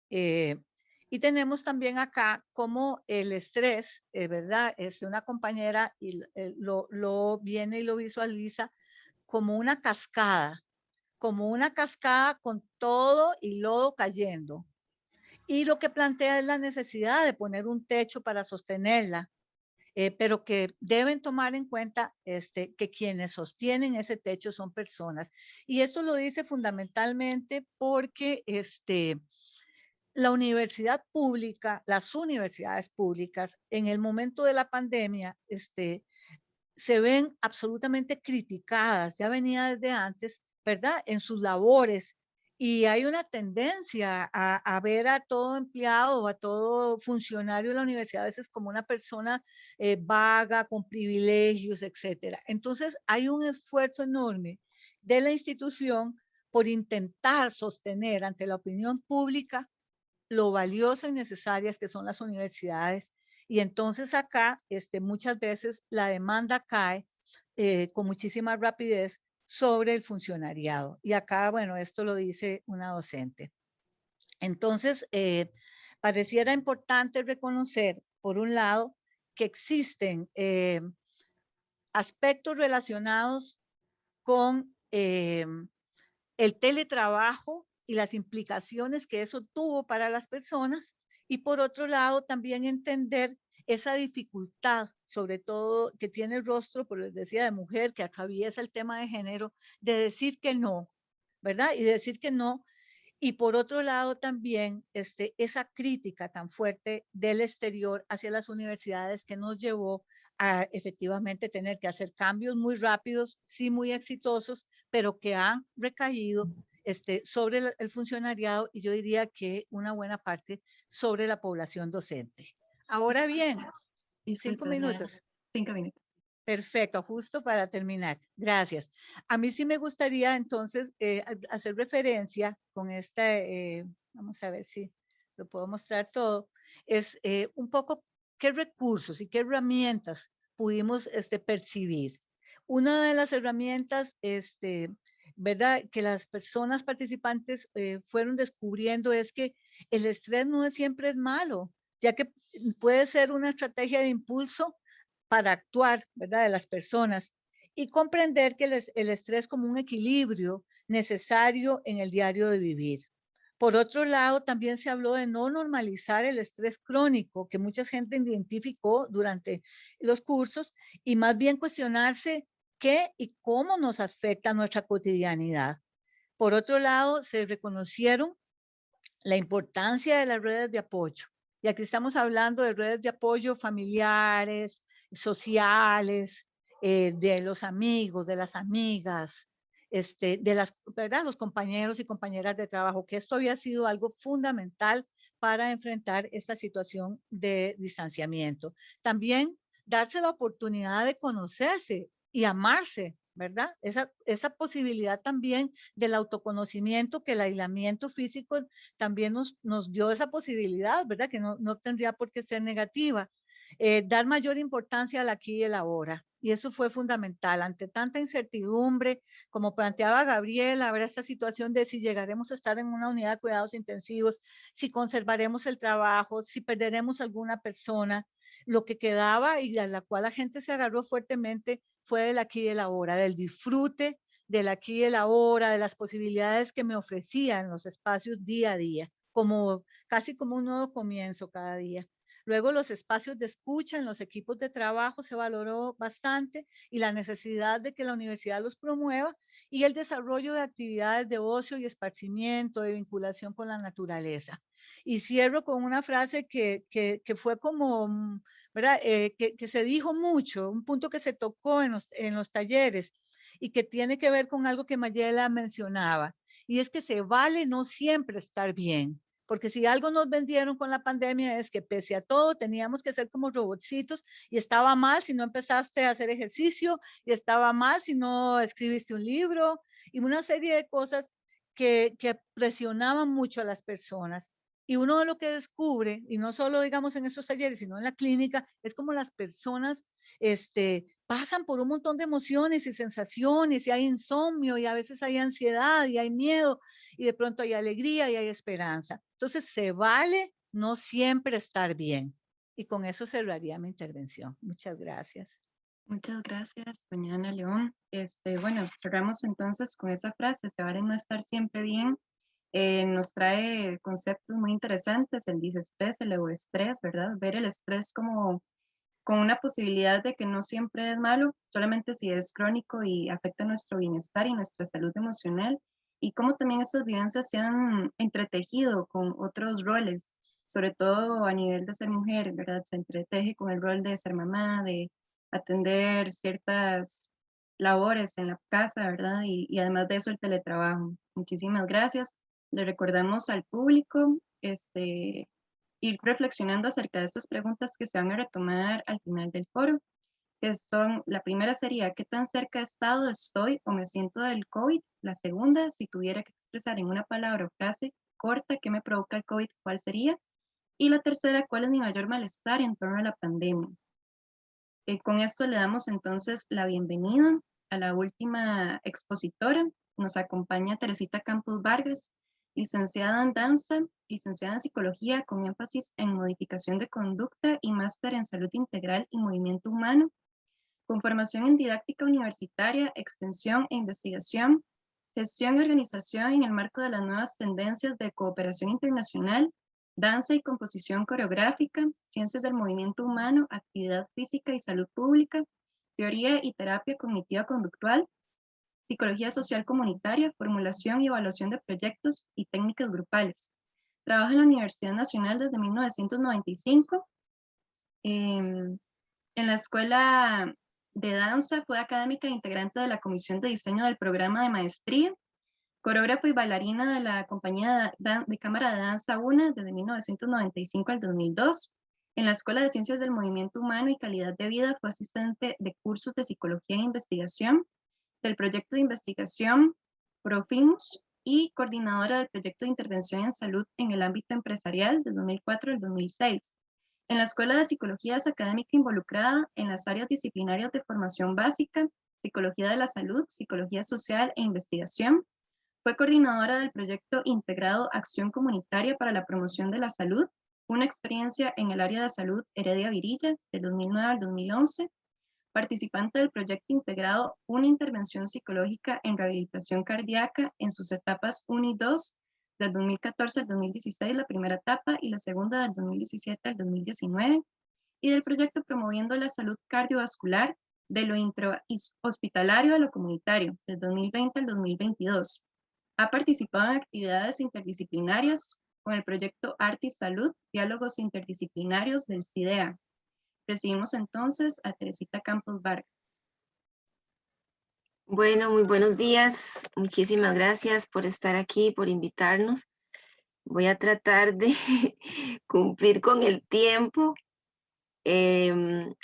Y tenemos también acá como el estrés, ¿verdad? Una compañera y lo viene y lo visualiza como una cascada con todo y lodo cayendo. Y lo que plantea es la necesidad de poner un techo para sostenerla, pero que deben tomar en cuenta que quienes sostienen ese techo son personas. Y esto lo dice fundamentalmente porque la universidad pública, las universidades públicas, en el momento de la pandemia, se ven absolutamente criticadas, ya venía desde antes, ¿verdad? En sus labores. Y hay una tendencia a ver a todo empleado o a todo funcionario de la universidad a veces como una persona vaga, con privilegios, etcétera. Entonces, hay un esfuerzo enorme de la institución por intentar sostener ante la opinión pública lo valiosas y necesarias que son las universidades. Y entonces acá muchas veces la demanda cae con muchísima rapidez sobre el funcionariado. Y acá, bueno, esto lo dice una docente. Entonces, pareciera importante reconocer, por un lado, que existen aspectos relacionados con el teletrabajo y las implicaciones que eso tuvo para las personas, y por otro lado también entender esa dificultad, sobre todo que tiene el rostro, por les decía, de mujer, que atraviesa el tema de género, de decir que no, ¿verdad? Y decir que no. Y por otro lado también esa crítica tan fuerte del exterior hacia las universidades que nos llevó a efectivamente tener que hacer cambios muy rápidos, sí muy exitosos, pero que han recaído sobre el funcionariado, y yo diría que una buena parte sobre la población docente. Ahora bien, Disculpe, 5 minutos. 5 minutos. Perfecto, justo para terminar. Gracias. A mí sí me gustaría entonces hacer referencia con vamos a ver si lo puedo mostrar todo, es un poco qué recursos y qué herramientas pudimos percibir. Una de las herramientas, ¿verdad?, que las personas participantes fueron descubriendo es que el estrés no siempre es malo, ya que puede ser una estrategia de impulso para actuar, ¿verdad?, de las personas, y comprender que el estrés como un equilibrio necesario en el diario de vivir. Por otro lado, también se habló de no normalizar el estrés crónico que mucha gente identificó durante los cursos, y más bien cuestionarse qué y cómo nos afecta nuestra cotidianidad. Por otro lado, se reconocieron la importancia de las redes de apoyo. Y aquí estamos hablando de redes de apoyo familiares, sociales, de los amigos, de las amigas, ¿verdad?, los compañeros y compañeras de trabajo, que esto había sido algo fundamental para enfrentar esta situación de distanciamiento. También darse la oportunidad de conocerse y amarse, ¿verdad? Esa posibilidad también del autoconocimiento, que el aislamiento físico también nos dio esa posibilidad, ¿verdad? Que no tendría por qué ser negativa. Dar mayor importancia al aquí y el ahora. Y eso fue fundamental ante tanta incertidumbre, como planteaba Gabriela, ver esta situación de si llegaremos a estar en una unidad de cuidados intensivos, si conservaremos el trabajo, si perderemos alguna persona. Lo que quedaba y a la cual la gente se agarró fuertemente fue del aquí y el ahora, del disfrute del aquí y el ahora, de las posibilidades que me ofrecían los espacios día a día, casi como un nuevo comienzo cada día. Luego los espacios de escucha en los equipos de trabajo se valoró bastante, y la necesidad de que la universidad los promueva, y el desarrollo de actividades de ocio y esparcimiento, de vinculación con la naturaleza. Y cierro con una frase que fue como, ¿verdad?, que se dijo mucho, un punto que se tocó en los talleres, y que tiene que ver con algo que Mayela mencionaba, y es que se vale no siempre estar bien. Porque si algo nos vendieron con la pandemia es que pese a todo teníamos que ser como robotcitos, y estaba mal si no empezaste a hacer ejercicio, y estaba mal si no escribiste un libro, y una serie de cosas que presionaban mucho a las personas. Y uno de lo que descubre, y no solo digamos en estos talleres, sino en la clínica, es como las personas pasan por un montón de emociones y sensaciones, y hay insomnio, y a veces hay ansiedad, y hay miedo, y de pronto hay alegría y hay esperanza. Entonces se vale no siempre estar bien. Y con eso cerraría mi intervención. Muchas gracias. Muchas gracias, doña Ana León. Bueno, cerramos entonces con esa frase: se vale no estar siempre bien. Nos trae conceptos muy interesantes: el disestrés, el euestrés, ¿verdad? Ver el estrés como con una posibilidad de que no siempre es malo, solamente si es crónico y afecta nuestro bienestar y nuestra salud emocional, y cómo también esas vivencias se han entretejido con otros roles, sobre todo a nivel de ser mujer, ¿verdad? Se entreteje con el rol de ser mamá, de atender ciertas labores en la casa, ¿verdad? Y además de eso, el teletrabajo. Muchísimas gracias. Le recordamos al público, ir reflexionando acerca de estas preguntas que se van a retomar al final del foro, que son: la primera sería, ¿qué tan cerca de estado estoy o me siento del COVID? La segunda, si tuviera que expresar en una palabra o frase corta, ¿qué me provoca el COVID? ¿Cuál sería? Y la tercera, ¿cuál es mi mayor malestar en torno a la pandemia? Con esto le damos entonces la bienvenida a la última expositora. Nos acompaña Teresita Campos Vargas, licenciada en danza, licenciada en psicología con énfasis en modificación de conducta y máster en salud integral y movimiento humano, con formación en didáctica universitaria, extensión e investigación, gestión y organización en el marco de las nuevas tendencias de cooperación internacional, danza y composición coreográfica, ciencias del movimiento humano, actividad física y salud pública, teoría y terapia cognitiva conductual, psicología social comunitaria, formulación y evaluación de proyectos y técnicas grupales. Trabaja en la Universidad Nacional desde 1995. En la Escuela de Danza fue académica e integrante de la Comisión de Diseño del Programa de Maestría, coreógrafa y bailarina de la Compañía de Cámara de Danza UNA desde 1995 al 2002. En la Escuela de Ciencias del Movimiento Humano y Calidad de Vida fue asistente de cursos de psicología e investigación del proyecto de investigación Profimus y coordinadora del proyecto de intervención en salud en el ámbito empresarial del 2004 al 2006. En la Escuela de Psicología es académica involucrada en las áreas disciplinarias de formación básica, psicología de la salud, psicología social e investigación. Fue coordinadora del proyecto integrado Acción Comunitaria para la Promoción de la Salud, una experiencia en el área de salud Heredia Virilla, del 2009 al 2011. Participante del proyecto integrado Una intervención psicológica en rehabilitación cardíaca en sus etapas 1 y 2, del 2014 al 2016, la primera etapa, y la segunda del 2017 al 2019, y del proyecto Promoviendo la Salud Cardiovascular de lo intrahospitalario a lo comunitario, del 2020 al 2022. Ha participado en actividades interdisciplinarias con el proyecto Arte y Salud, Diálogos Interdisciplinarios del CIDEA. Recibimos entonces a Teresita Campos Vargas. Bueno, muy buenos días. Muchísimas gracias por estar aquí, por invitarnos. Voy a tratar de cumplir con el tiempo. En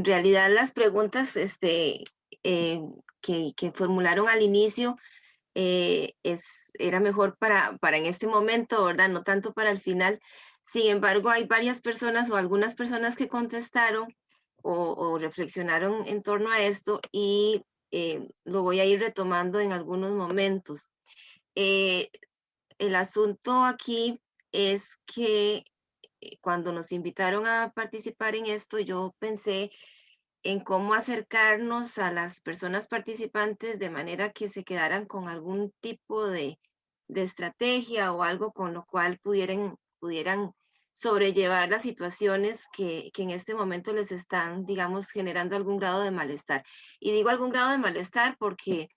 realidad, las preguntas que formularon al inicio era mejor para en este momento, ¿verdad? No tanto para el final. Sin embargo, hay varias personas o algunas personas que contestaron o reflexionaron en torno a esto y lo voy a ir retomando en algunos momentos. El asunto aquí es que cuando nos invitaron a participar en esto, yo pensé en cómo acercarnos a las personas participantes de manera que se quedaran con algún tipo de estrategia o algo con lo cual pudieran sobrellevar las situaciones que en este momento les están, digamos, generando algún grado de malestar. Y digo algún grado de malestar porque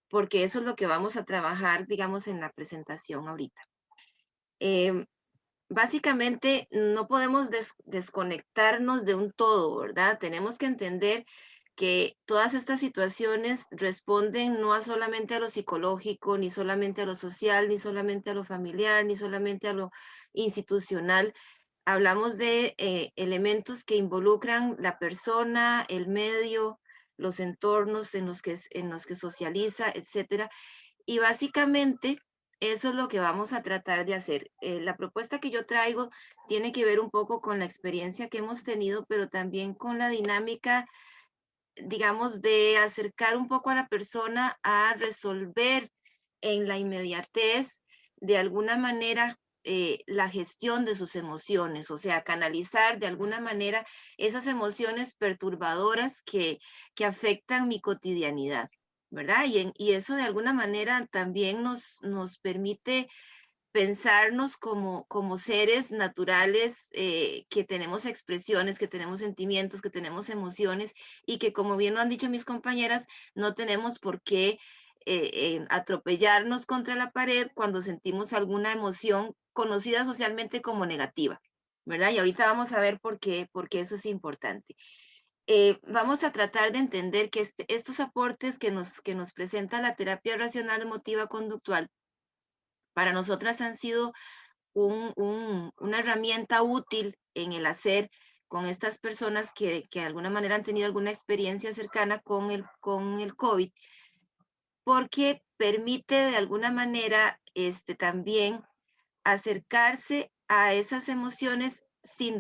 eso es lo que vamos a trabajar, digamos, en la presentación ahorita. Básicamente, no podemos desconectarnos de un todo, ¿verdad? Tenemos que entender que todas estas situaciones responden no solamente a lo psicológico, ni solamente a lo social, ni solamente a lo familiar, ni solamente a lo institucional. Hablamos de elementos que involucran la persona, el medio, los entornos en los que socializa, etcétera. Y básicamente eso es lo que vamos a tratar de hacer. La propuesta que yo traigo tiene que ver un poco con la experiencia que hemos tenido, pero también con la dinámica, digamos, de acercar un poco a la persona a resolver en la inmediatez, de alguna manera, la gestión de sus emociones, o sea, canalizar de alguna manera esas emociones perturbadoras que afectan mi cotidianidad, ¿verdad? Y eso de alguna manera también nos permite pensarnos como seres naturales que tenemos expresiones, que tenemos sentimientos, que tenemos emociones y que, como bien lo han dicho mis compañeras, no tenemos por qué atropellarnos contra la pared cuando sentimos alguna emoción conocida socialmente como negativa, ¿verdad? Y ahorita vamos a ver por qué eso es importante. Vamos a tratar de entender que estos aportes que nos presenta la terapia racional emotiva conductual para nosotras han sido una herramienta útil en el hacer con estas personas que de alguna manera han tenido alguna experiencia cercana con el COVID, porque permite de alguna manera también acercarse a esas emociones sin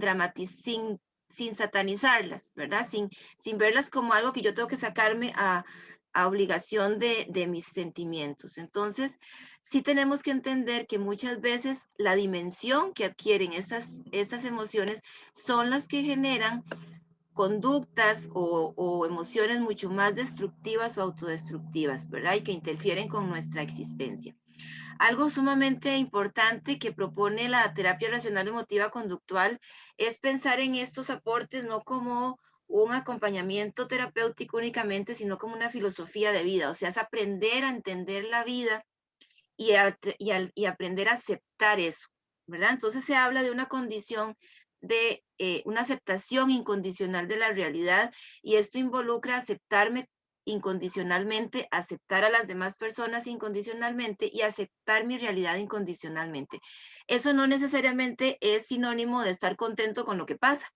satanizarlas, ¿verdad? Sin verlas como algo que yo tengo que sacarme a obligación de mis sentimientos. Entonces, sí tenemos que entender que muchas veces la dimensión que adquieren estas emociones son las que generan conductas o emociones mucho más destructivas o autodestructivas, ¿verdad? Y que interfieren con nuestra existencia. Algo sumamente importante que propone la terapia racional emotiva conductual es pensar en estos aportes no como un acompañamiento terapéutico únicamente, sino como una filosofía de vida. O sea, es aprender a entender la vida y aprender a aceptar eso, ¿verdad? Entonces se habla de una condición de una aceptación incondicional de la realidad, y esto involucra aceptarme incondicionalmente, aceptar a las demás personas incondicionalmente y aceptar mi realidad incondicionalmente. Eso no necesariamente es sinónimo de estar contento con lo que pasa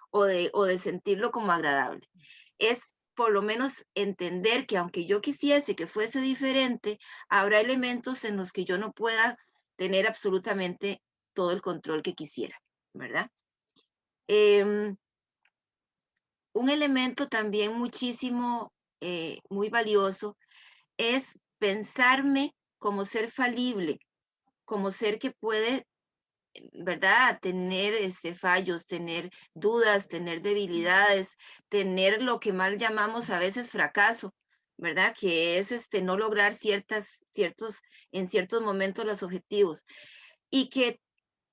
o de sentirlo como agradable. Es por lo menos entender que aunque yo quisiese que fuese diferente, habrá elementos en los que yo no pueda tener absolutamente todo el control que quisiera, ¿verdad? Un elemento también muchísimo, muy valioso, es pensarme como ser falible, como ser que puede, ¿verdad? Tener fallos, tener dudas, tener debilidades, tener lo que mal llamamos a veces fracaso, ¿verdad? Que es no lograr en ciertos momentos los objetivos. Y que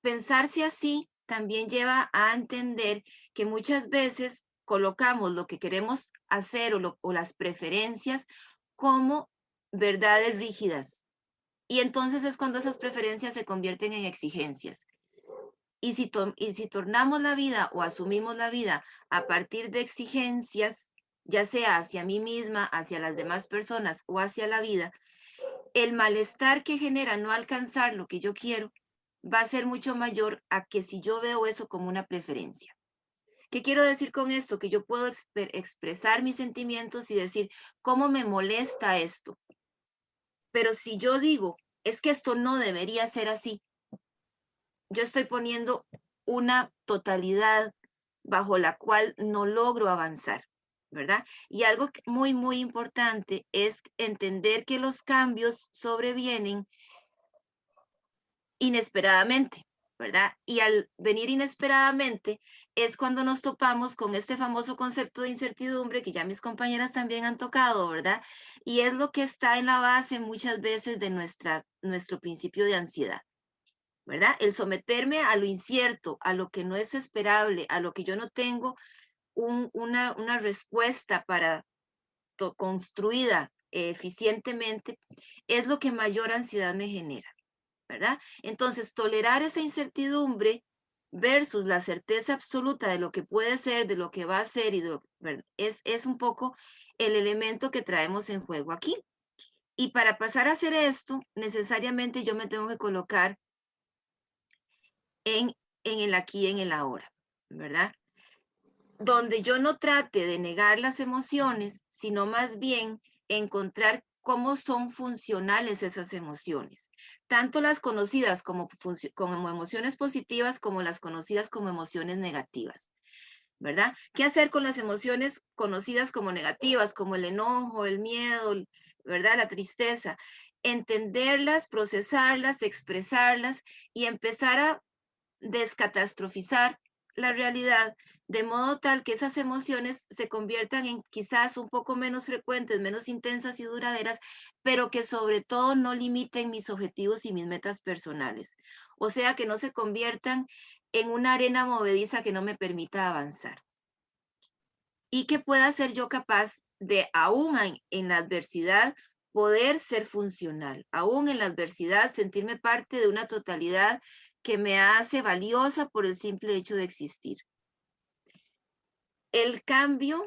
pensarse así también lleva a entender que muchas veces colocamos lo que queremos hacer o las preferencias como verdades rígidas. Y entonces es cuando esas preferencias se convierten en exigencias. Y si tornamos la vida o asumimos la vida a partir de exigencias, ya sea hacia mí misma, hacia las demás personas o hacia la vida, el malestar que genera no alcanzar lo que yo quiero va a ser mucho mayor a que si yo veo eso como una preferencia. ¿Qué quiero decir con esto? Que yo puedo expresar mis sentimientos y decir, ¿cómo me molesta esto? Pero si yo digo, es que esto no debería ser así, yo estoy poniendo una totalidad bajo la cual no logro avanzar, ¿verdad? Y algo muy, muy importante es entender que los cambios sobrevienen inesperadamente, ¿verdad? Y al venir inesperadamente es cuando nos topamos con este famoso concepto de incertidumbre que ya mis compañeras también han tocado, ¿verdad? Y es lo que está en la base muchas veces de nuestro principio de ansiedad, ¿verdad? El someterme a lo incierto, a lo que no es esperable, a lo que yo no tengo una respuesta construida eficientemente, es lo que mayor ansiedad me genera, ¿verdad? Entonces, tolerar esa incertidumbre versus la certeza absoluta de lo que puede ser, de lo que va a ser, es un poco el elemento que traemos en juego aquí. Y para pasar a hacer esto, necesariamente yo me tengo que colocar en el aquí, en el ahora, ¿verdad? Donde yo no trate de negar las emociones, sino más bien encontrar cómo son funcionales esas emociones, tanto las conocidas como emociones positivas como las conocidas como emociones negativas, ¿verdad? ¿Qué hacer con las emociones conocidas como negativas, como el enojo, el miedo, ¿verdad? La tristeza. Entenderlas, procesarlas, expresarlas y empezar a descatastrofizar la realidad, de modo tal que esas emociones se conviertan en quizás un poco menos frecuentes, menos intensas y duraderas, pero que sobre todo no limiten mis objetivos y mis metas personales. O sea, que no se conviertan en una arena movediza que no me permita avanzar. Y que pueda ser yo capaz de, aún en la adversidad, poder ser funcional, aún en la adversidad, sentirme parte de una totalidad que me hace valiosa por el simple hecho de existir. El cambio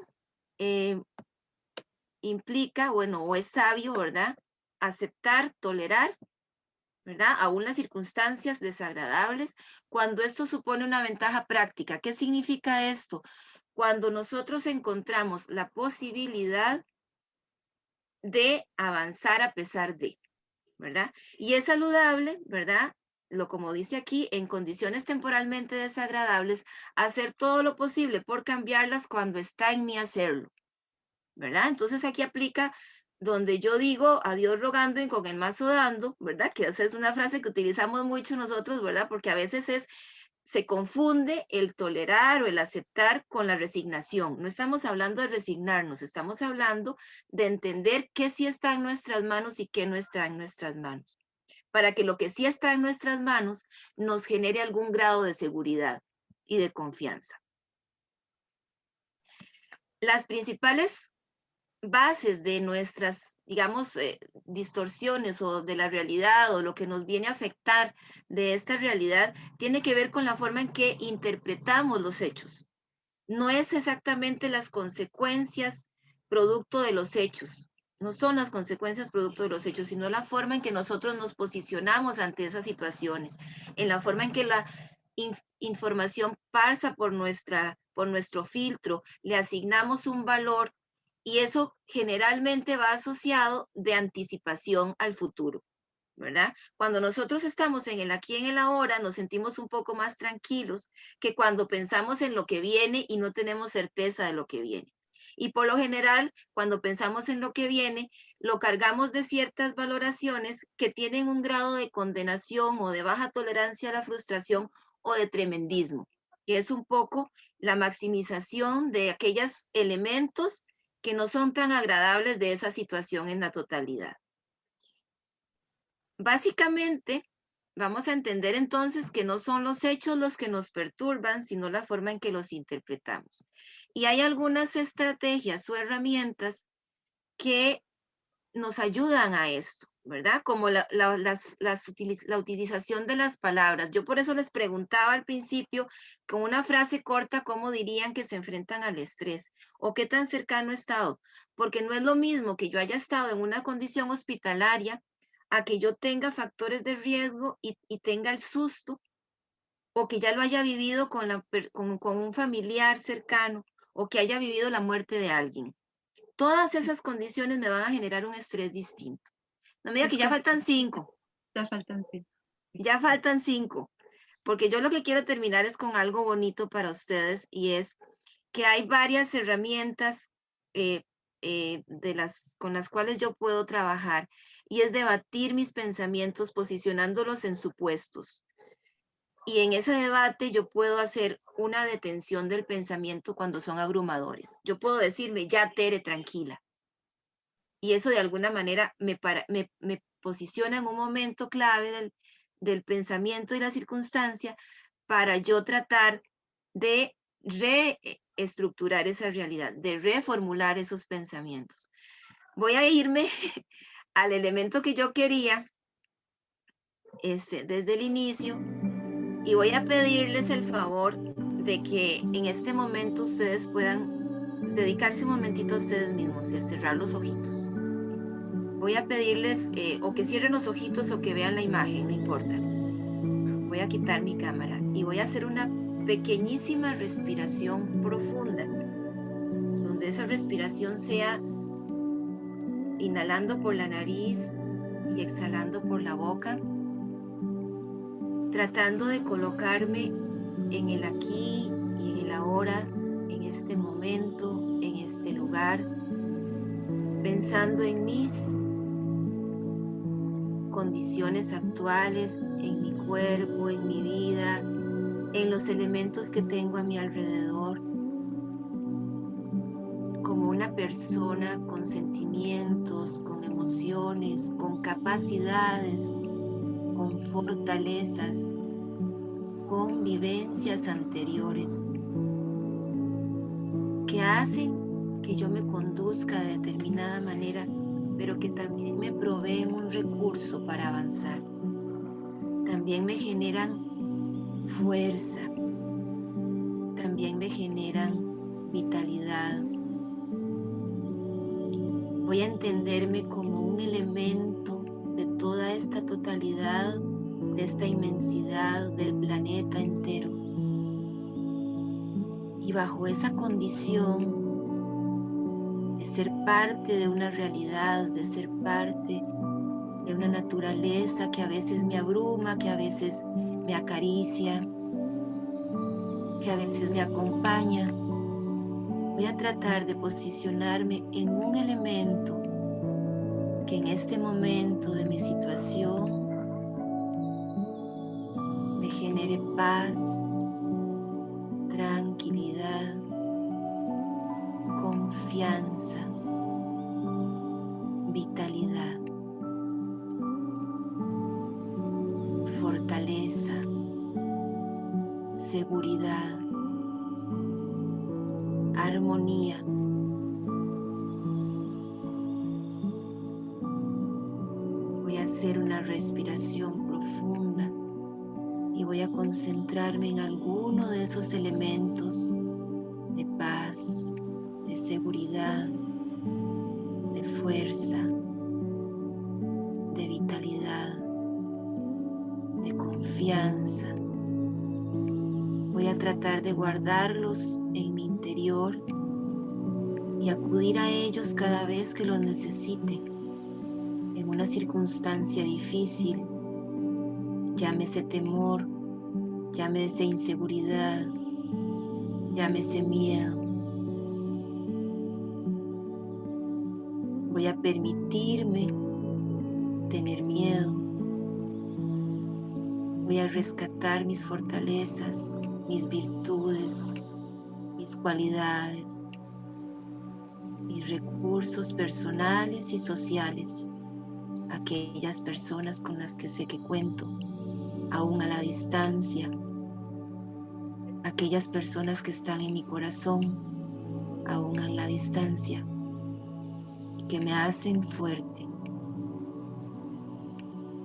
implica, bueno, o es sabio, ¿verdad? Aceptar, tolerar, ¿verdad? Aún las circunstancias desagradables, cuando esto supone una ventaja práctica. ¿Qué significa esto? Cuando nosotros encontramos la posibilidad de avanzar a pesar de, ¿verdad? Y es saludable, ¿verdad? como dice aquí, en condiciones temporalmente desagradables, hacer todo lo posible por cambiarlas cuando está en mí hacerlo, ¿verdad? Entonces aquí aplica donde yo digo a Dios rogando y con el mazo dando, ¿verdad? Que esa es una frase que utilizamos mucho nosotros, ¿verdad? Porque a veces se confunde el tolerar o el aceptar con la resignación. No estamos hablando de resignarnos, estamos hablando de entender qué sí está en nuestras manos y qué no está en nuestras manos, para que lo que sí está en nuestras manos nos genere algún grado de seguridad y de confianza. Las principales bases de nuestras, digamos, distorsiones o de la realidad o lo que nos viene a afectar de esta realidad tiene que ver con la forma en que interpretamos los hechos. No es exactamente las consecuencias producto de los hechos, no son las consecuencias producto de los hechos, sino la forma en que nosotros nos posicionamos ante esas situaciones, en la forma en que la información pasa por nuestro filtro, le asignamos un valor y eso generalmente va asociado de anticipación al futuro, ¿verdad? Cuando nosotros estamos en el aquí y en el ahora, nos sentimos un poco más tranquilos que cuando pensamos en lo que viene y no tenemos certeza de lo que viene. Y por lo general, cuando pensamos en lo que viene, lo cargamos de ciertas valoraciones que tienen un grado de condenación o de baja tolerancia a la frustración o de tremendismo, que es un poco la maximización de aquellos elementos que no son tan agradables de esa situación en la totalidad. Básicamente, vamos a entender entonces que no son los hechos los que nos perturban, sino la forma en que los interpretamos. Y hay algunas estrategias o herramientas que nos ayudan a esto, ¿verdad? Como la utilización de las palabras. Yo por eso les preguntaba al principio, con una frase corta, ¿cómo dirían que se enfrentan al estrés? ¿O qué tan cercano he estado? Porque no es lo mismo que yo haya estado en una condición hospitalaria a que yo tenga factores de riesgo y tenga el susto, o que ya lo haya vivido con un familiar cercano, o que haya vivido la muerte de alguien. Todas esas condiciones me van a generar un estrés distinto. No me diga que ya faltan 5. Ya faltan 5. Ya faltan 5. Porque yo lo que quiero terminar es con algo bonito para ustedes y es que hay varias herramientas con las cuales yo puedo trabajar y es debatir mis pensamientos posicionándolos en supuestos. Y en ese debate yo puedo hacer una detención del pensamiento cuando son abrumadores. Yo puedo decirme, ya Tere, tranquila. Y eso de alguna manera me posiciona en un momento clave del pensamiento y la circunstancia para yo tratar de reestructurar esa realidad, de reformular esos pensamientos. Voy a irme al elemento que yo quería desde el inicio y voy a pedirles el favor de que en este momento ustedes puedan dedicarse un momentito a ustedes mismos y cerrar los ojitos. Voy a pedirles o que cierren los ojitos o que vean la imagen, no importa. Voy a quitar mi cámara y voy a hacer una pequeñísima respiración profunda, donde esa respiración sea inhalando por la nariz y exhalando por la boca, tratando de colocarme en el aquí y en el ahora, en este momento, en este lugar, pensando en mis condiciones actuales, en mi cuerpo, en mi vida, en los elementos que tengo a mi alrededor, como una persona con sentimientos, con emociones, con capacidades, con fortalezas, con vivencias anteriores que hacen que yo me conduzca de determinada manera, pero que también me proveen un recurso para avanzar. También me generan fuerza, también me generan vitalidad. Voy a entenderme como un elemento de toda esta totalidad, de esta inmensidad del planeta entero. Y bajo esa condición de ser parte de una realidad, de ser parte de una naturaleza que a veces me abruma, que a veces me acaricia, que a veces me acompaña. Voy a tratar de posicionarme en un elemento que en este momento de mi situación me genere paz, tranquilidad, confianza, vitalidad, fortaleza, seguridad, armonía. Voy a hacer una respiración profunda y voy a concentrarme en alguno de esos elementos de paz, de seguridad, de fuerza, de vitalidad, de confianza. Voy a tratar de guardarlos en mi interior y acudir a ellos cada vez que los necesite en una circunstancia difícil, llámese temor, llámese inseguridad, llámese miedo. Voy a permitirme tener miedo. Voy a rescatar mis fortalezas, mis virtudes, mis cualidades, mis recursos personales y sociales, aquellas personas con las que sé que cuento, aún a la distancia, aquellas personas que están en mi corazón, aún a la distancia, y que me hacen fuerte.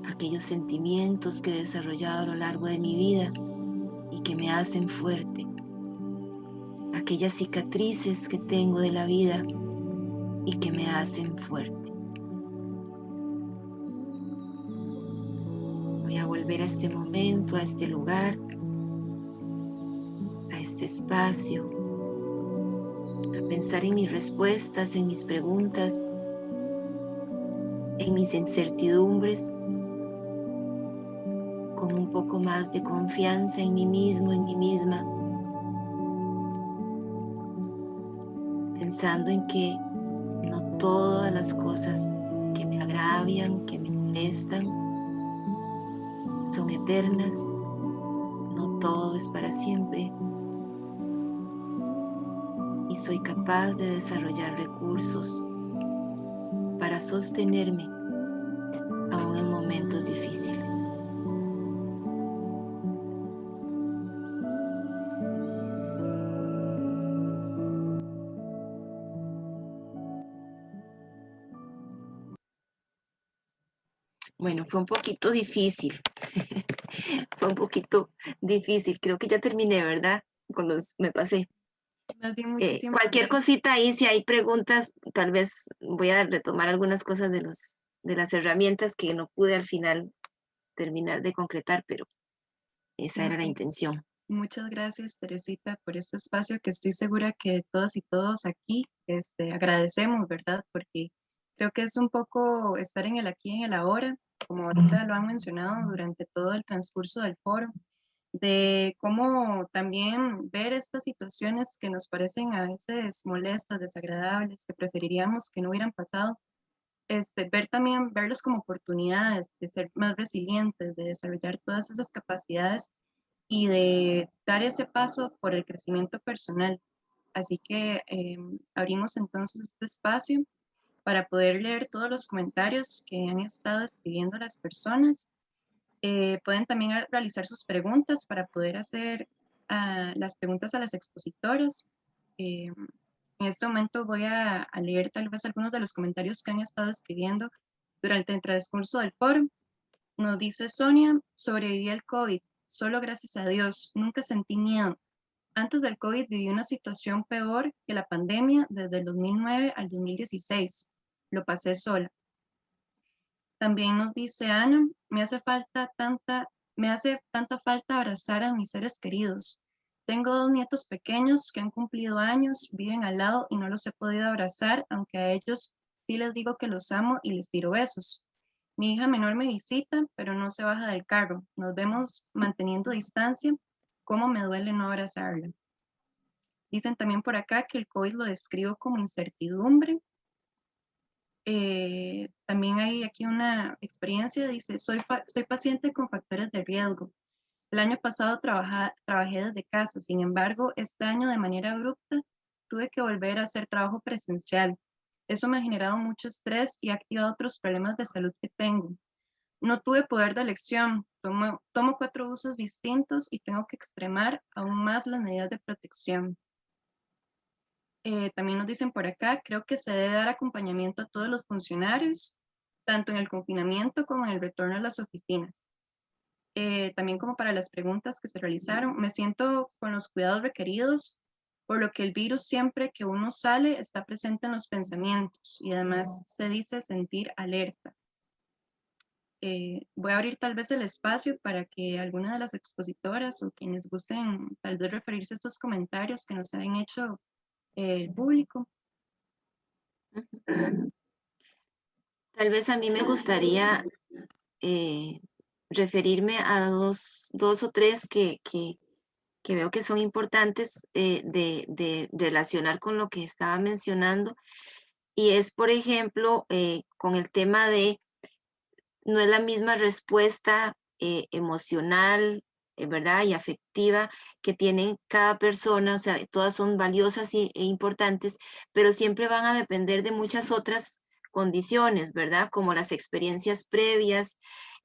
Aquellos sentimientos que he desarrollado a lo largo de mi vida y que me hacen fuerte. Aquellas cicatrices que tengo de la vida y que me hacen fuerte. Voy a volver a este momento, a este lugar, a este espacio, a pensar en mis respuestas, en mis preguntas, en mis incertidumbres, con un poco más de confianza en mí mismo, en mí misma, pensando en que no todas las cosas que me agravian, que me molestan, son eternas, no todo es para siempre, y soy capaz de desarrollar recursos para sostenerme aún en momentos difíciles. Bueno, fue un poquito difícil. Fue un poquito difícil. Creo que ya terminé, ¿verdad? Me pasé. Más bien, muchísimas Cualquier gracias. cosita ahí, si hay preguntas, tal vez voy a retomar algunas cosas de las herramientas que no pude al final terminar de concretar, pero esa era la intención. Muchas gracias, Teresita, por este espacio que estoy segura que todas y todos aquí agradecemos, ¿verdad? Porque creo que es un poco estar en el aquí y en el ahora, como ahorita lo han mencionado durante todo el transcurso del foro, de cómo también ver estas situaciones que nos parecen a veces molestas, desagradables, que preferiríamos que no hubieran pasado, verlos como oportunidades de ser más resilientes, de desarrollar todas esas capacidades y de dar ese paso por el crecimiento personal. Así que abrimos entonces este espacio para poder leer todos los comentarios que han estado escribiendo las personas. Pueden también realizar sus preguntas para poder hacer las preguntas a las expositoras. En este momento voy a leer tal vez algunos de los comentarios que han estado escribiendo durante el transcurso del foro. Nos dice Sonia, sobreviví al COVID, solo gracias a Dios, nunca sentí miedo. Antes del COVID viví una situación peor que la pandemia desde el 2009 al 2016. Lo pasé sola. También nos dice Ana, me hace tanta falta abrazar a mis seres queridos. Tengo 2 nietos pequeños que han cumplido años, viven al lado y no los he podido abrazar, aunque a ellos sí les digo que los amo y les tiro besos. Mi hija menor me visita, pero no se baja del carro. Nos vemos manteniendo distancia. ¿Cómo me duele no abrazarla? Dicen también por acá que el COVID lo describo como incertidumbre. También hay aquí una experiencia, dice, soy paciente con factores de riesgo. El año pasado trabajé desde casa, sin embargo, este año de manera abrupta tuve que volver a hacer trabajo presencial. Eso me ha generado mucho estrés y ha activado otros problemas de salud que tengo. No tuve poder de elección, tomo 4 usos distintos y tengo que extremar aún más las medidas de protección. También nos dicen por acá, creo que se debe dar acompañamiento a todos los funcionarios, tanto en el confinamiento como en el retorno a las oficinas. También como para las preguntas que se realizaron, me siento con los cuidados requeridos, por lo que el virus siempre que uno sale está presente en los pensamientos y además se dice sentir alerta. Voy a abrir tal vez el espacio para que alguna de las expositoras o quienes gusten tal vez referirse a estos comentarios que nos han hecho el público. Tal vez a mí me gustaría referirme a dos o tres que veo que son importantes de relacionar con lo que estaba mencionando. Y es, por ejemplo, con el tema de no es la misma respuesta emocional, ¿verdad? Y afectiva que tienen cada persona, o sea, todas son valiosas e importantes, pero siempre van a depender de muchas otras condiciones, ¿verdad? Como las experiencias previas,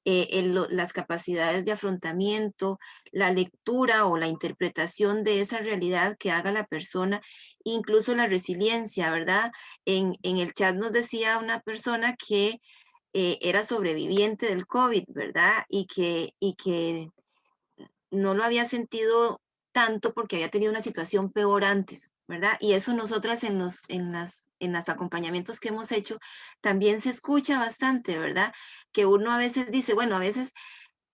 las capacidades de afrontamiento, la lectura o la interpretación de esa realidad que haga la persona, incluso la resiliencia, ¿verdad? En el chat nos decía una persona que era sobreviviente del COVID, ¿verdad? Y que no lo había sentido tanto porque había tenido una situación peor antes, ¿verdad? Y eso nosotras en los acompañamientos que hemos hecho también se escucha bastante, ¿verdad? Que uno a veces dice, bueno, a veces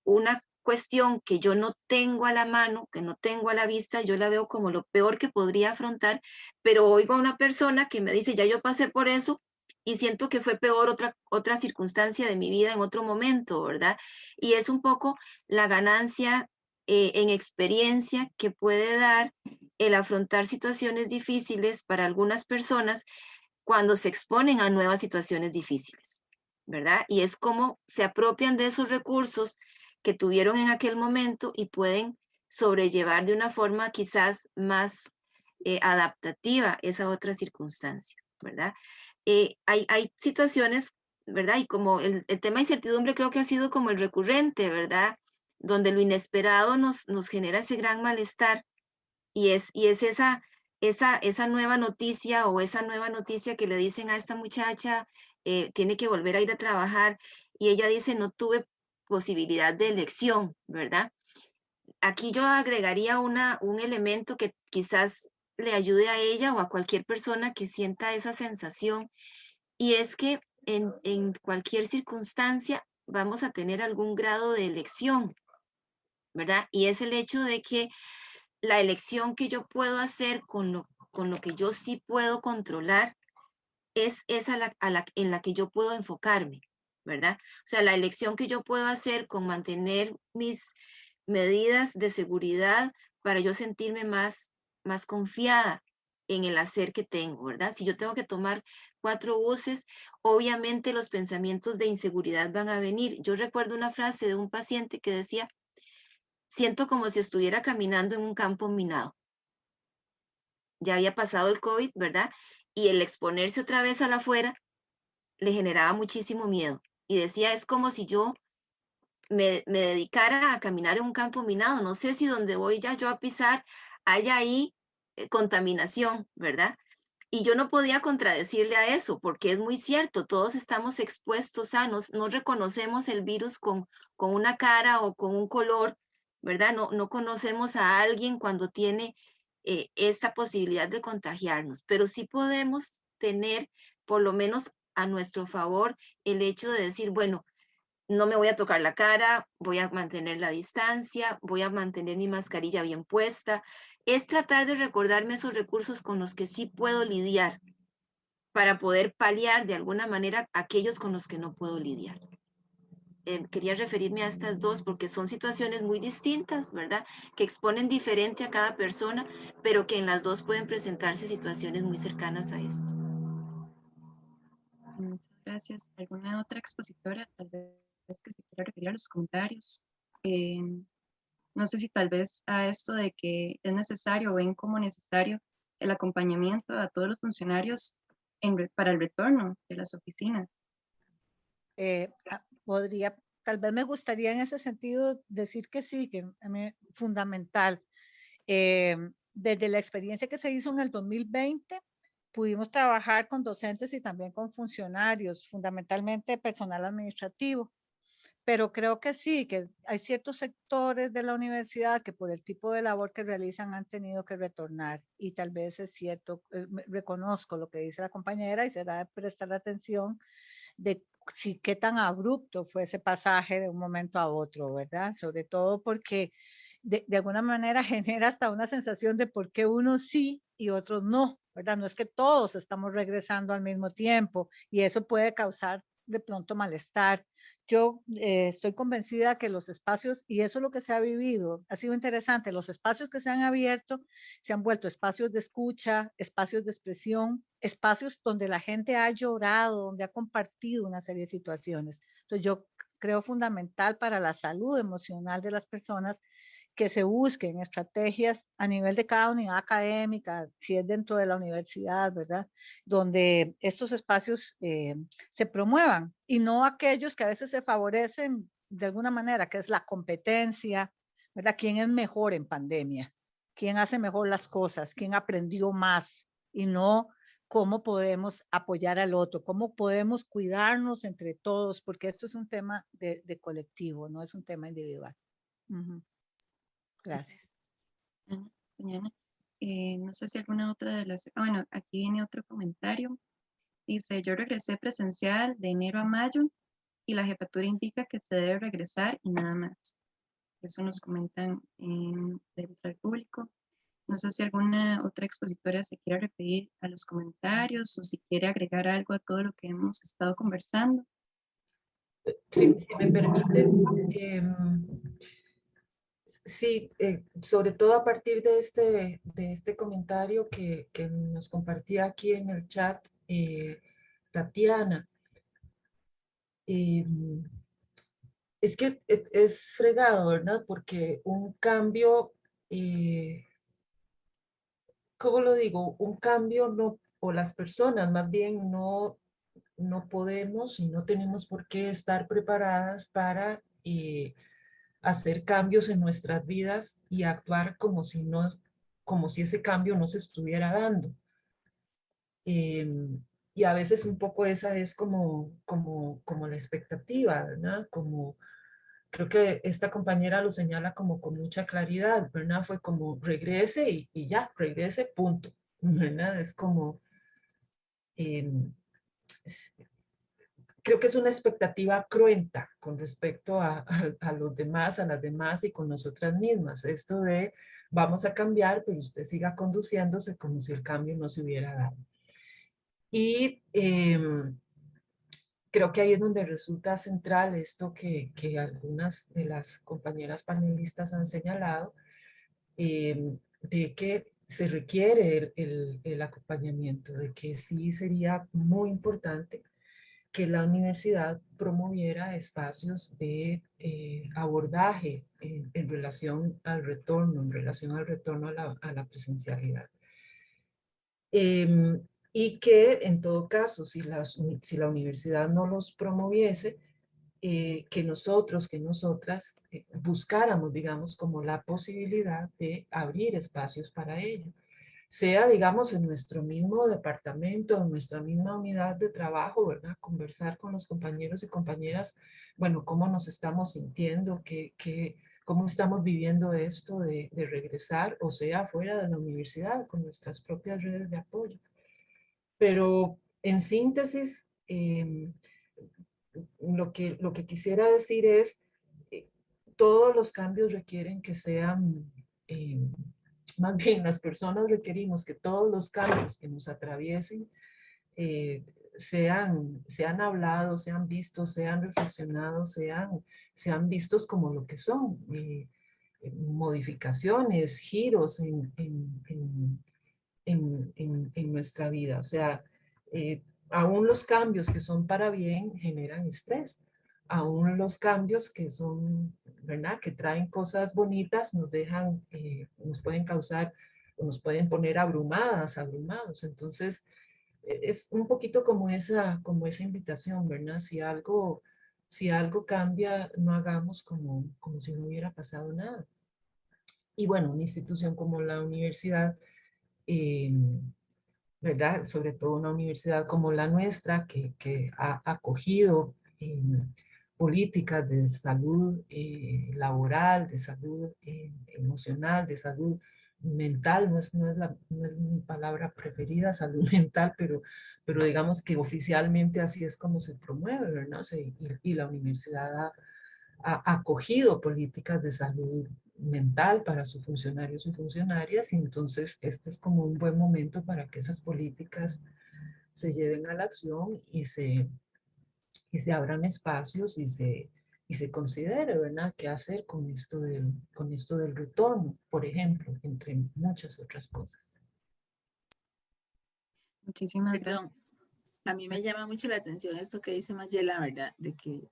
una cuestión que yo no tengo a la mano, que no tengo a la vista, yo la veo como lo peor que podría afrontar, pero oigo a una persona que me dice, ya yo pasé por eso y siento que fue peor otra circunstancia de mi vida en otro momento, ¿verdad? Y es un poco la ganancia en experiencia que puede dar el afrontar situaciones difíciles para algunas personas cuando se exponen a nuevas situaciones difíciles, ¿verdad? Y es como se apropian de esos recursos que tuvieron en aquel momento y pueden sobrellevar de una forma quizás más adaptativa esa otra circunstancia, ¿verdad? Hay situaciones, ¿verdad? Y como el tema de incertidumbre creo que ha sido como el recurrente, ¿verdad? Donde lo inesperado nos genera ese gran malestar y es esa nueva noticia o esa nueva noticia que le dicen a esta muchacha, tiene que volver a ir a trabajar y ella dice, no tuve posibilidad de elección, ¿verdad? Aquí yo agregaría un elemento que quizás le ayude a ella o a cualquier persona que sienta esa sensación y es que en cualquier circunstancia vamos a tener algún grado de elección, ¿verdad? Y es el hecho de que la elección que yo puedo hacer con lo que yo sí puedo controlar es esa en la que yo puedo enfocarme, ¿verdad? O sea, la elección que yo puedo hacer con mantener mis medidas de seguridad para yo sentirme más confiada en el hacer que tengo, ¿verdad? Si yo tengo que tomar 4 buses, obviamente los pensamientos de inseguridad van a venir. Yo recuerdo una frase de un paciente que decía, siento como si estuviera caminando en un campo minado. Ya había pasado el COVID, ¿verdad? Y el exponerse otra vez a la afuera le generaba muchísimo miedo. Y decía, es como si yo me dedicara a caminar en un campo minado. No sé si donde voy ya yo a pisar haya ahí contaminación, ¿verdad? Y yo no podía contradecirle a eso, porque es muy cierto, todos estamos expuestos a, no reconocemos el virus con una cara o con un color, ¿verdad? No conocemos a alguien cuando tiene esta posibilidad de contagiarnos, pero sí podemos tener por lo menos a nuestro favor el hecho de decir, bueno, no me voy a tocar la cara, voy a mantener la distancia, voy a mantener mi mascarilla bien puesta. Es tratar de recordarme esos recursos con los que sí puedo lidiar para poder paliar de alguna manera aquellos con los que no puedo lidiar. quería referirme a estas dos porque son situaciones muy distintas, ¿verdad? Que exponen diferente a cada persona, pero que en las dos pueden presentarse situaciones muy cercanas a esto. Muchas gracias. ¿Alguna otra expositora tal vez que se quiera referir a los comentarios? No sé si tal vez a esto de que es necesario, ven como necesario el acompañamiento a todos los funcionarios para el retorno de las oficinas. Podría, tal vez me gustaría en ese sentido decir que sí, que a mí fundamental. Desde la experiencia que se hizo en el 2020, pudimos trabajar con docentes y también con funcionarios, fundamentalmente personal administrativo. Pero creo que sí, que hay ciertos sectores de la universidad que por el tipo de labor que realizan han tenido que retornar. Y tal vez es cierto, reconozco lo que dice la compañera y será de prestar atención de si qué tan abrupto fue ese pasaje de un momento a otro, ¿verdad? Sobre todo porque de alguna manera genera hasta una sensación de por qué unos sí y otros no, ¿verdad? No es que todos estamos regresando al mismo tiempo y eso puede causar de pronto malestar. Yo estoy convencida que los espacios, y eso es lo que se ha vivido, ha sido interesante, los espacios que se han abierto se han vuelto espacios de escucha, espacios de expresión, espacios donde la gente ha llorado, donde ha compartido una serie de situaciones. Entonces yo creo fundamental para la salud emocional de las personas que se busquen estrategias a nivel de cada unidad académica, si es dentro de la universidad, ¿verdad? Donde estos espacios se promuevan y no aquellos que a veces se favorecen de alguna manera, que es la competencia, ¿verdad? ¿Quién es mejor en pandemia? ¿Quién hace mejor las cosas? ¿Quién aprendió más? Y no cómo podemos apoyar al otro, cómo podemos cuidarnos entre todos, porque esto es un tema de colectivo, no es un tema individual. Gracias. Mañana. No sé si alguna otra de las... bueno, aquí viene otro comentario. Dice, yo regresé presencial de enero a mayo y la jefatura indica que se debe regresar y nada más. Eso nos comentan dentro del público. No sé si alguna otra expositora se quiera referir a los comentarios o si quiere agregar algo a todo lo que hemos estado conversando. Si me permite, sí, sobre todo a partir de este comentario que nos compartía aquí en el chat Tatiana. Es que es fregado, ¿verdad? Porque un cambio, ¿cómo lo digo? Un cambio no, o las personas más bien no podemos y no tenemos por qué estar preparadas para hacer cambios en nuestras vidas y actuar como si ese cambio no se estuviera dando. Y a veces un poco esa es como la expectativa, ¿verdad? Como creo que esta compañera lo señala como con mucha claridad, ¿verdad? Fue como regrese y ya, regrese, punto, ¿verdad? Es como, creo que es una expectativa cruenta con respecto a los demás, a las demás y con nosotras mismas. Esto de vamos a cambiar, pero usted siga conduciéndose como si el cambio no se hubiera dado. Y creo que ahí es donde resulta central esto que algunas de las compañeras panelistas han señalado, de que se requiere el acompañamiento, de que sí sería muy importante que la universidad promoviera espacios de abordaje en relación al retorno, a la presencialidad. Y que en todo caso, si la universidad no los promoviese, que nosotros, que nosotras buscáramos, digamos, como la posibilidad de abrir espacios para ello. Sea, digamos, en nuestro mismo departamento, en nuestra misma unidad de trabajo, ¿verdad? Conversar con los compañeros y compañeras, bueno, cómo nos estamos sintiendo, cómo estamos viviendo esto de regresar, o sea, fuera de la universidad, con nuestras propias redes de apoyo. Pero en síntesis, lo que quisiera decir es, todos los cambios requieren que sean, más bien las personas requerimos que todos los cambios que nos atraviesen se han hablado, se han visto, se han reflexionado, se han vistos como lo que son, modificaciones, giros en nuestra vida. O sea, aún los cambios que son para bien generan estrés. Aún los cambios que son, ¿verdad? Que traen cosas bonitas nos dejan, nos pueden causar, o nos pueden poner abrumados. Entonces, es un poquito como esa invitación, ¿verdad? Si algo cambia, no hagamos como si no hubiera pasado nada. Y bueno, una institución como la universidad, eh, ¿verdad? Sobre todo una universidad como la nuestra, que ha acogido políticas de salud laboral, de salud emocional, de salud mental, no es mi palabra preferida, salud mental, pero digamos que oficialmente así es como se promueve, ¿verdad? O sea, y la universidad ha acogido políticas de salud mental para sus funcionarios y funcionarias, y entonces este es como un buen momento para que esas políticas se lleven a la acción y se abran espacios y se considere, ¿verdad?, qué hacer con esto del retorno, por ejemplo, entre muchas otras cosas. Muchísimas gracias. Perdón, a mí me llama mucho la atención esto que dice Mayela, ¿verdad? De que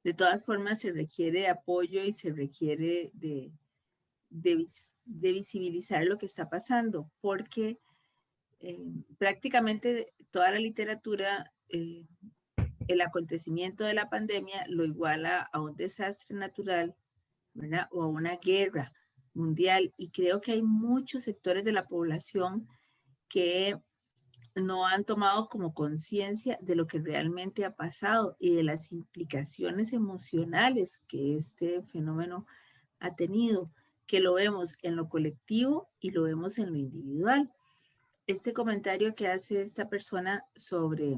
de todas formas se requiere apoyo y se requiere de visibilizar lo que está pasando, porque prácticamente toda la literatura, el acontecimiento de la pandemia lo iguala a un desastre natural, ¿verdad? O a una guerra mundial, y creo que hay muchos sectores de la población que no han tomado como conciencia de lo que realmente ha pasado y de las implicaciones emocionales que este fenómeno ha tenido, que lo vemos en lo colectivo y lo vemos en lo individual. Este comentario que hace esta persona sobre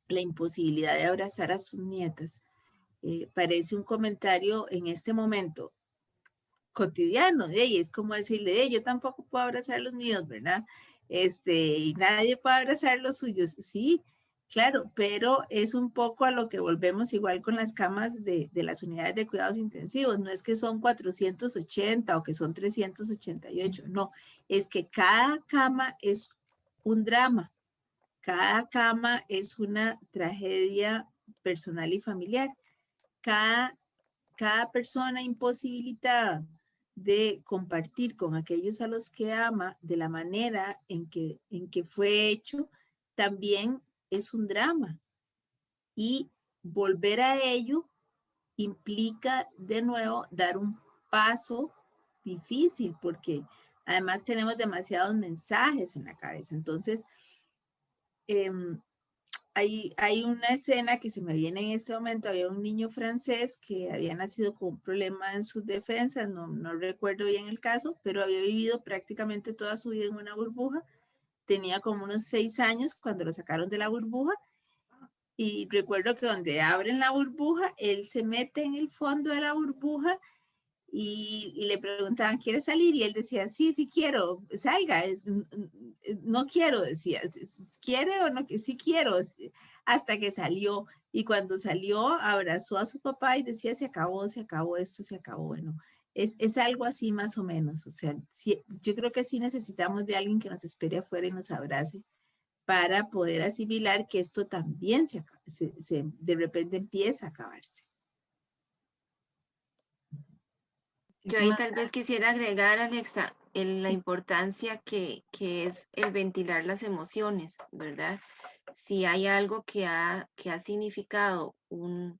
la imposibilidad de abrazar a sus nietas, parece un comentario en este momento cotidiano, y es como decirle, yo tampoco puedo abrazar los míos, ¿verdad? Y nadie puede abrazar los suyos, sí, claro, pero es un poco a lo que volvemos igual con las camas de las unidades de cuidados intensivos, no es que son 480 o que son 388, no, es que cada cama es un drama, cada cama es una tragedia personal y familiar, cada persona imposibilitada de compartir con aquellos a los que ama de la manera en que fue hecho, también es un drama. Y volver a ello implica de nuevo dar un paso difícil, porque además tenemos demasiados mensajes en la cabeza. Entonces, hay una escena que se me viene en este momento. Había un niño francés que había nacido con un problema en sus defensas, no recuerdo bien el caso, pero había vivido prácticamente toda su vida en una burbuja. Tenía como unos 6 años cuando lo sacaron de la burbuja, y recuerdo que donde abren la burbuja, él se mete en el fondo de la burbuja y le preguntaban, ¿quieres salir? Y él decía, sí, sí quiero, salga, no quiero, decía, ¿quiere o no? Sí quiero, hasta que salió. Y cuando salió, abrazó a su papá y decía, se acabó esto, se acabó. Bueno, es algo así más o menos. O sea, sí, yo creo que sí necesitamos de alguien que nos espere afuera y nos abrace para poder asimilar que esto también de repente empieza a acabarse. Yo ahí tal vez quisiera agregar, Alexa, la importancia que es el ventilar las emociones, ¿verdad? Si hay algo que ha significado un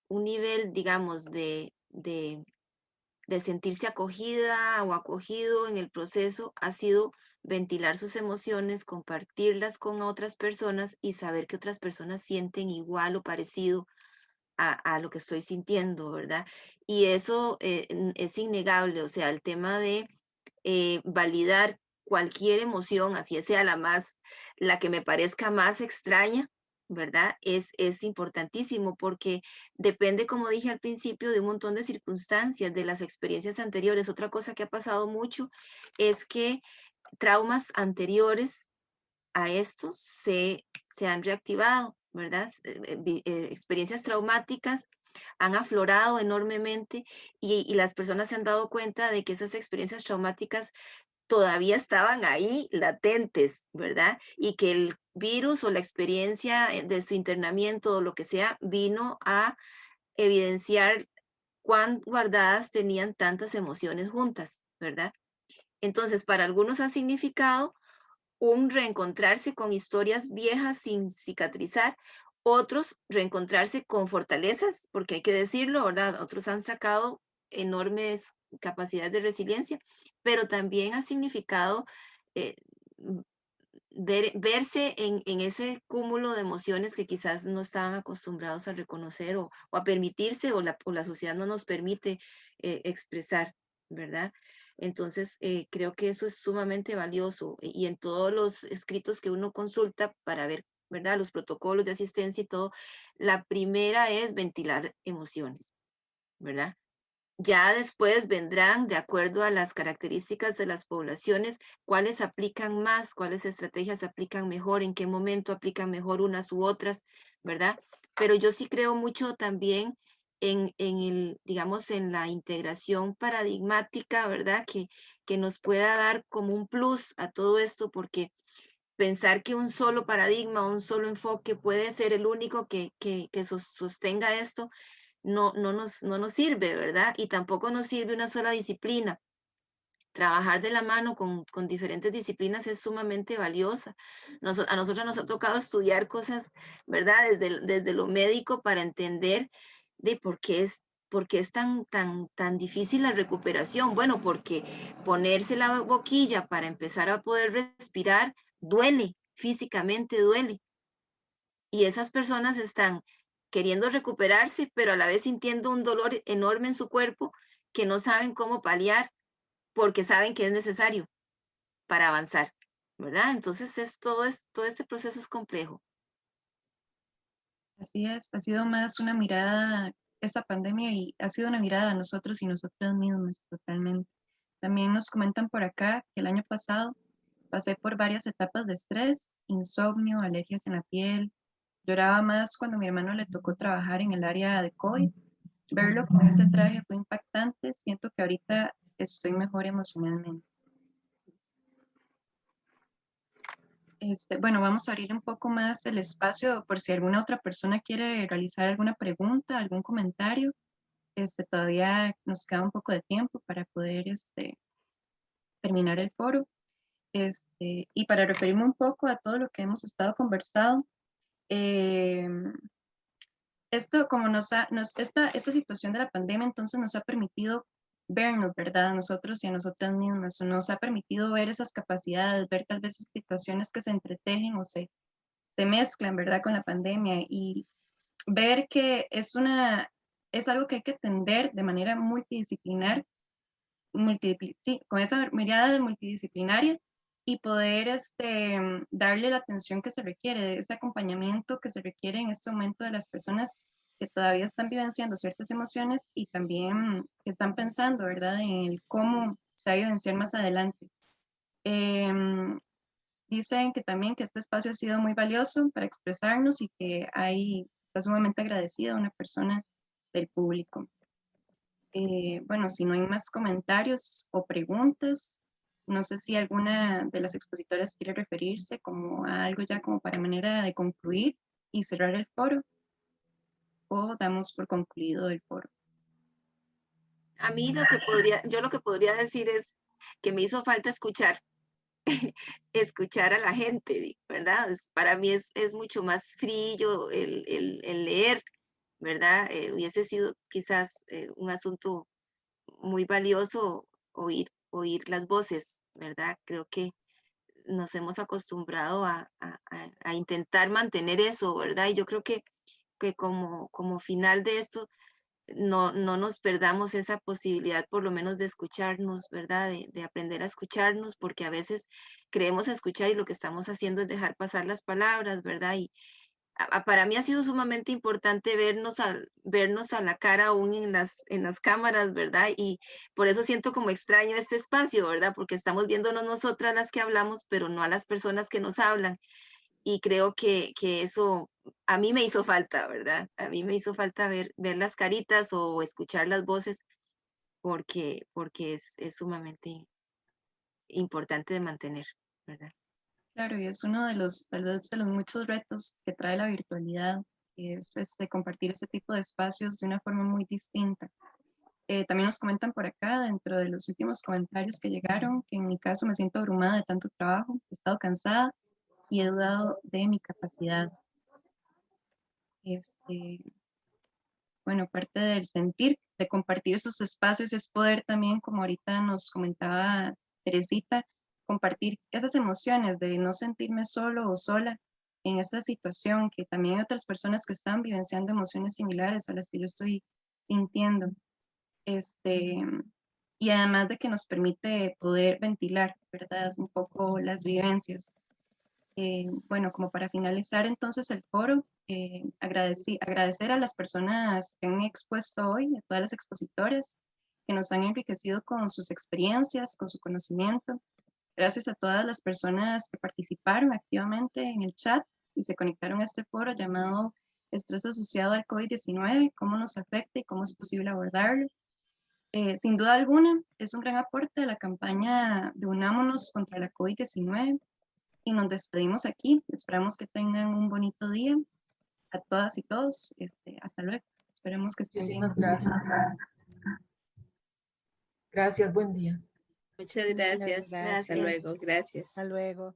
nivel, digamos, de sentirse acogida o acogido en el proceso, ha sido ventilar sus emociones, compartirlas con otras personas y saber que otras personas sienten igual o parecido a lo que estoy sintiendo, ¿verdad? Y eso es innegable, o sea, el tema de validar cualquier emoción, así sea la que me parezca más extraña, ¿verdad? Es importantísimo porque depende, como dije al principio, de un montón de circunstancias, de las experiencias anteriores. Otra cosa que ha pasado mucho es que traumas anteriores a estos se han reactivado, ¿verdad? Experiencias traumáticas han aflorado enormemente y las personas se han dado cuenta de que esas experiencias traumáticas todavía estaban ahí latentes, ¿verdad? Y que el virus o la experiencia de su internamiento o lo que sea vino a evidenciar cuán guardadas tenían tantas emociones juntas, ¿verdad? Entonces, para algunos ha significado un reencontrarse con historias viejas sin cicatrizar, otros reencontrarse con fortalezas, porque hay que decirlo, ¿verdad? Otros han sacado enormes capacidades de resiliencia, pero también ha significado eh, verse en ese cúmulo de emociones que quizás no estaban acostumbrados a reconocer o a permitirse o la sociedad no nos permite expresar, ¿verdad? Entonces, creo que eso es sumamente valioso y en todos los escritos que uno consulta para ver, ¿verdad? Los protocolos de asistencia y todo, la primera es ventilar emociones, ¿verdad? Ya después vendrán, de acuerdo a las características de las poblaciones, cuáles aplican más, cuáles estrategias aplican mejor, en qué momento aplican mejor unas u otras, ¿verdad? Pero yo sí creo mucho también digamos, en la integración paradigmática, ¿verdad? Que nos pueda dar como un plus a todo esto, porque pensar que un solo paradigma, un solo enfoque puede ser el único que sostenga esto, no nos sirve, ¿verdad? Y tampoco nos sirve una sola disciplina. Trabajar de la mano con diferentes disciplinas es sumamente valiosa. A nosotros nos ha tocado estudiar cosas, ¿verdad? Desde lo médico para entender de por qué es tan difícil la recuperación. Bueno, porque ponerse la boquilla para empezar a poder respirar duele, físicamente duele. Y esas personas están queriendo recuperarse, pero a la vez sintiendo un dolor enorme en su cuerpo que no saben cómo paliar porque saben que es necesario para avanzar, ¿verdad? Entonces todo este proceso es complejo. Así es, ha sido más una mirada, esa pandemia, y ha sido una mirada a nosotros y nosotras mismas, totalmente. También nos comentan por acá que el año pasado pasé por varias etapas de estrés, insomnio, alergias en la piel. Lloraba más cuando a mi hermano le tocó trabajar en el área de COVID. Verlo con ese traje fue impactante. Siento que ahorita estoy mejor emocionalmente. Bueno, vamos a abrir un poco más el espacio por si alguna otra persona quiere realizar alguna pregunta, algún comentario. Todavía nos queda un poco de tiempo para poder terminar el foro. Y para referirme un poco a todo lo que hemos estado conversando, eh, esto como esta situación de la pandemia entonces nos ha permitido vernos, ¿verdad? A nosotros y a nosotras mismas, nos ha permitido ver esas capacidades, ver tal vez situaciones que se entretejen o se mezclan, ¿verdad? Con la pandemia y ver que es algo que hay que atender de manera multidisciplinar, sí, con esa mirada multidisciplinaria y poder darle la atención que se requiere, ese acompañamiento que se requiere en este momento de las personas que todavía están vivenciando ciertas emociones y también que están pensando, ¿verdad?, en el cómo se va a vivenciar más adelante. Dicen que también que este espacio ha sido muy valioso para expresarnos y que está sumamente agradecida a una persona del público. Bueno, si no hay más comentarios o preguntas, no sé si alguna de las expositoras quiere referirse como a algo ya como para manera de concluir y cerrar el foro, o damos por concluido el foro. A mí yo lo que podría decir es que me hizo falta escuchar, escuchar a la gente, ¿verdad? Para mí es mucho más frío el leer, ¿verdad? Hubiese sido quizás un asunto muy valioso oír las voces, ¿verdad? Creo que nos hemos acostumbrado a intentar mantener eso, ¿verdad? Y yo creo que como final de esto, no nos perdamos esa posibilidad por lo menos de escucharnos, ¿verdad? De aprender a escucharnos, porque a veces creemos escuchar y lo que estamos haciendo es dejar pasar las palabras, ¿verdad? Y para mí ha sido sumamente importante vernos a la cara aún en las cámaras, ¿verdad? Y por eso siento como extraño este espacio, ¿verdad? Porque estamos viéndonos nosotras las que hablamos, pero no a las personas que nos hablan. Y creo que eso a mí me hizo falta, ¿verdad? A mí me hizo falta ver las caritas o escuchar las voces, porque es sumamente importante de mantener, ¿verdad? Claro, y es uno de los, tal vez, de los muchos retos que trae la virtualidad, que es compartir este tipo de espacios de una forma muy distinta. También nos comentan por acá, dentro de los últimos comentarios que llegaron, que en mi caso me siento abrumada de tanto trabajo, he estado cansada y he dudado de mi capacidad. Bueno, parte del sentir, de compartir esos espacios es poder también, como ahorita nos comentaba Teresita, compartir esas emociones de no sentirme solo o sola en esta situación, que también hay otras personas que están vivenciando emociones similares a las que yo estoy sintiendo. Y además de que nos permite poder ventilar, ¿verdad? Un poco las vivencias. Bueno, como para finalizar entonces el foro, agradecer a las personas que han expuesto hoy, a todas las expositoras que nos han enriquecido con sus experiencias, con su conocimiento. Gracias a todas las personas que participaron activamente en el chat y se conectaron a este foro llamado Estrés asociado al COVID-19, cómo nos afecta y cómo es posible abordarlo. Sin duda alguna, es un gran aporte a la campaña de Unámonos contra la COVID-19 y nos despedimos aquí. Esperamos que tengan un bonito día a todas y todos. Hasta luego. Esperemos que estén bien. Muchísimas gracias. Gracias, buen día. Muchas gracias. Hasta Gracias. luego. Gracias. Hasta luego.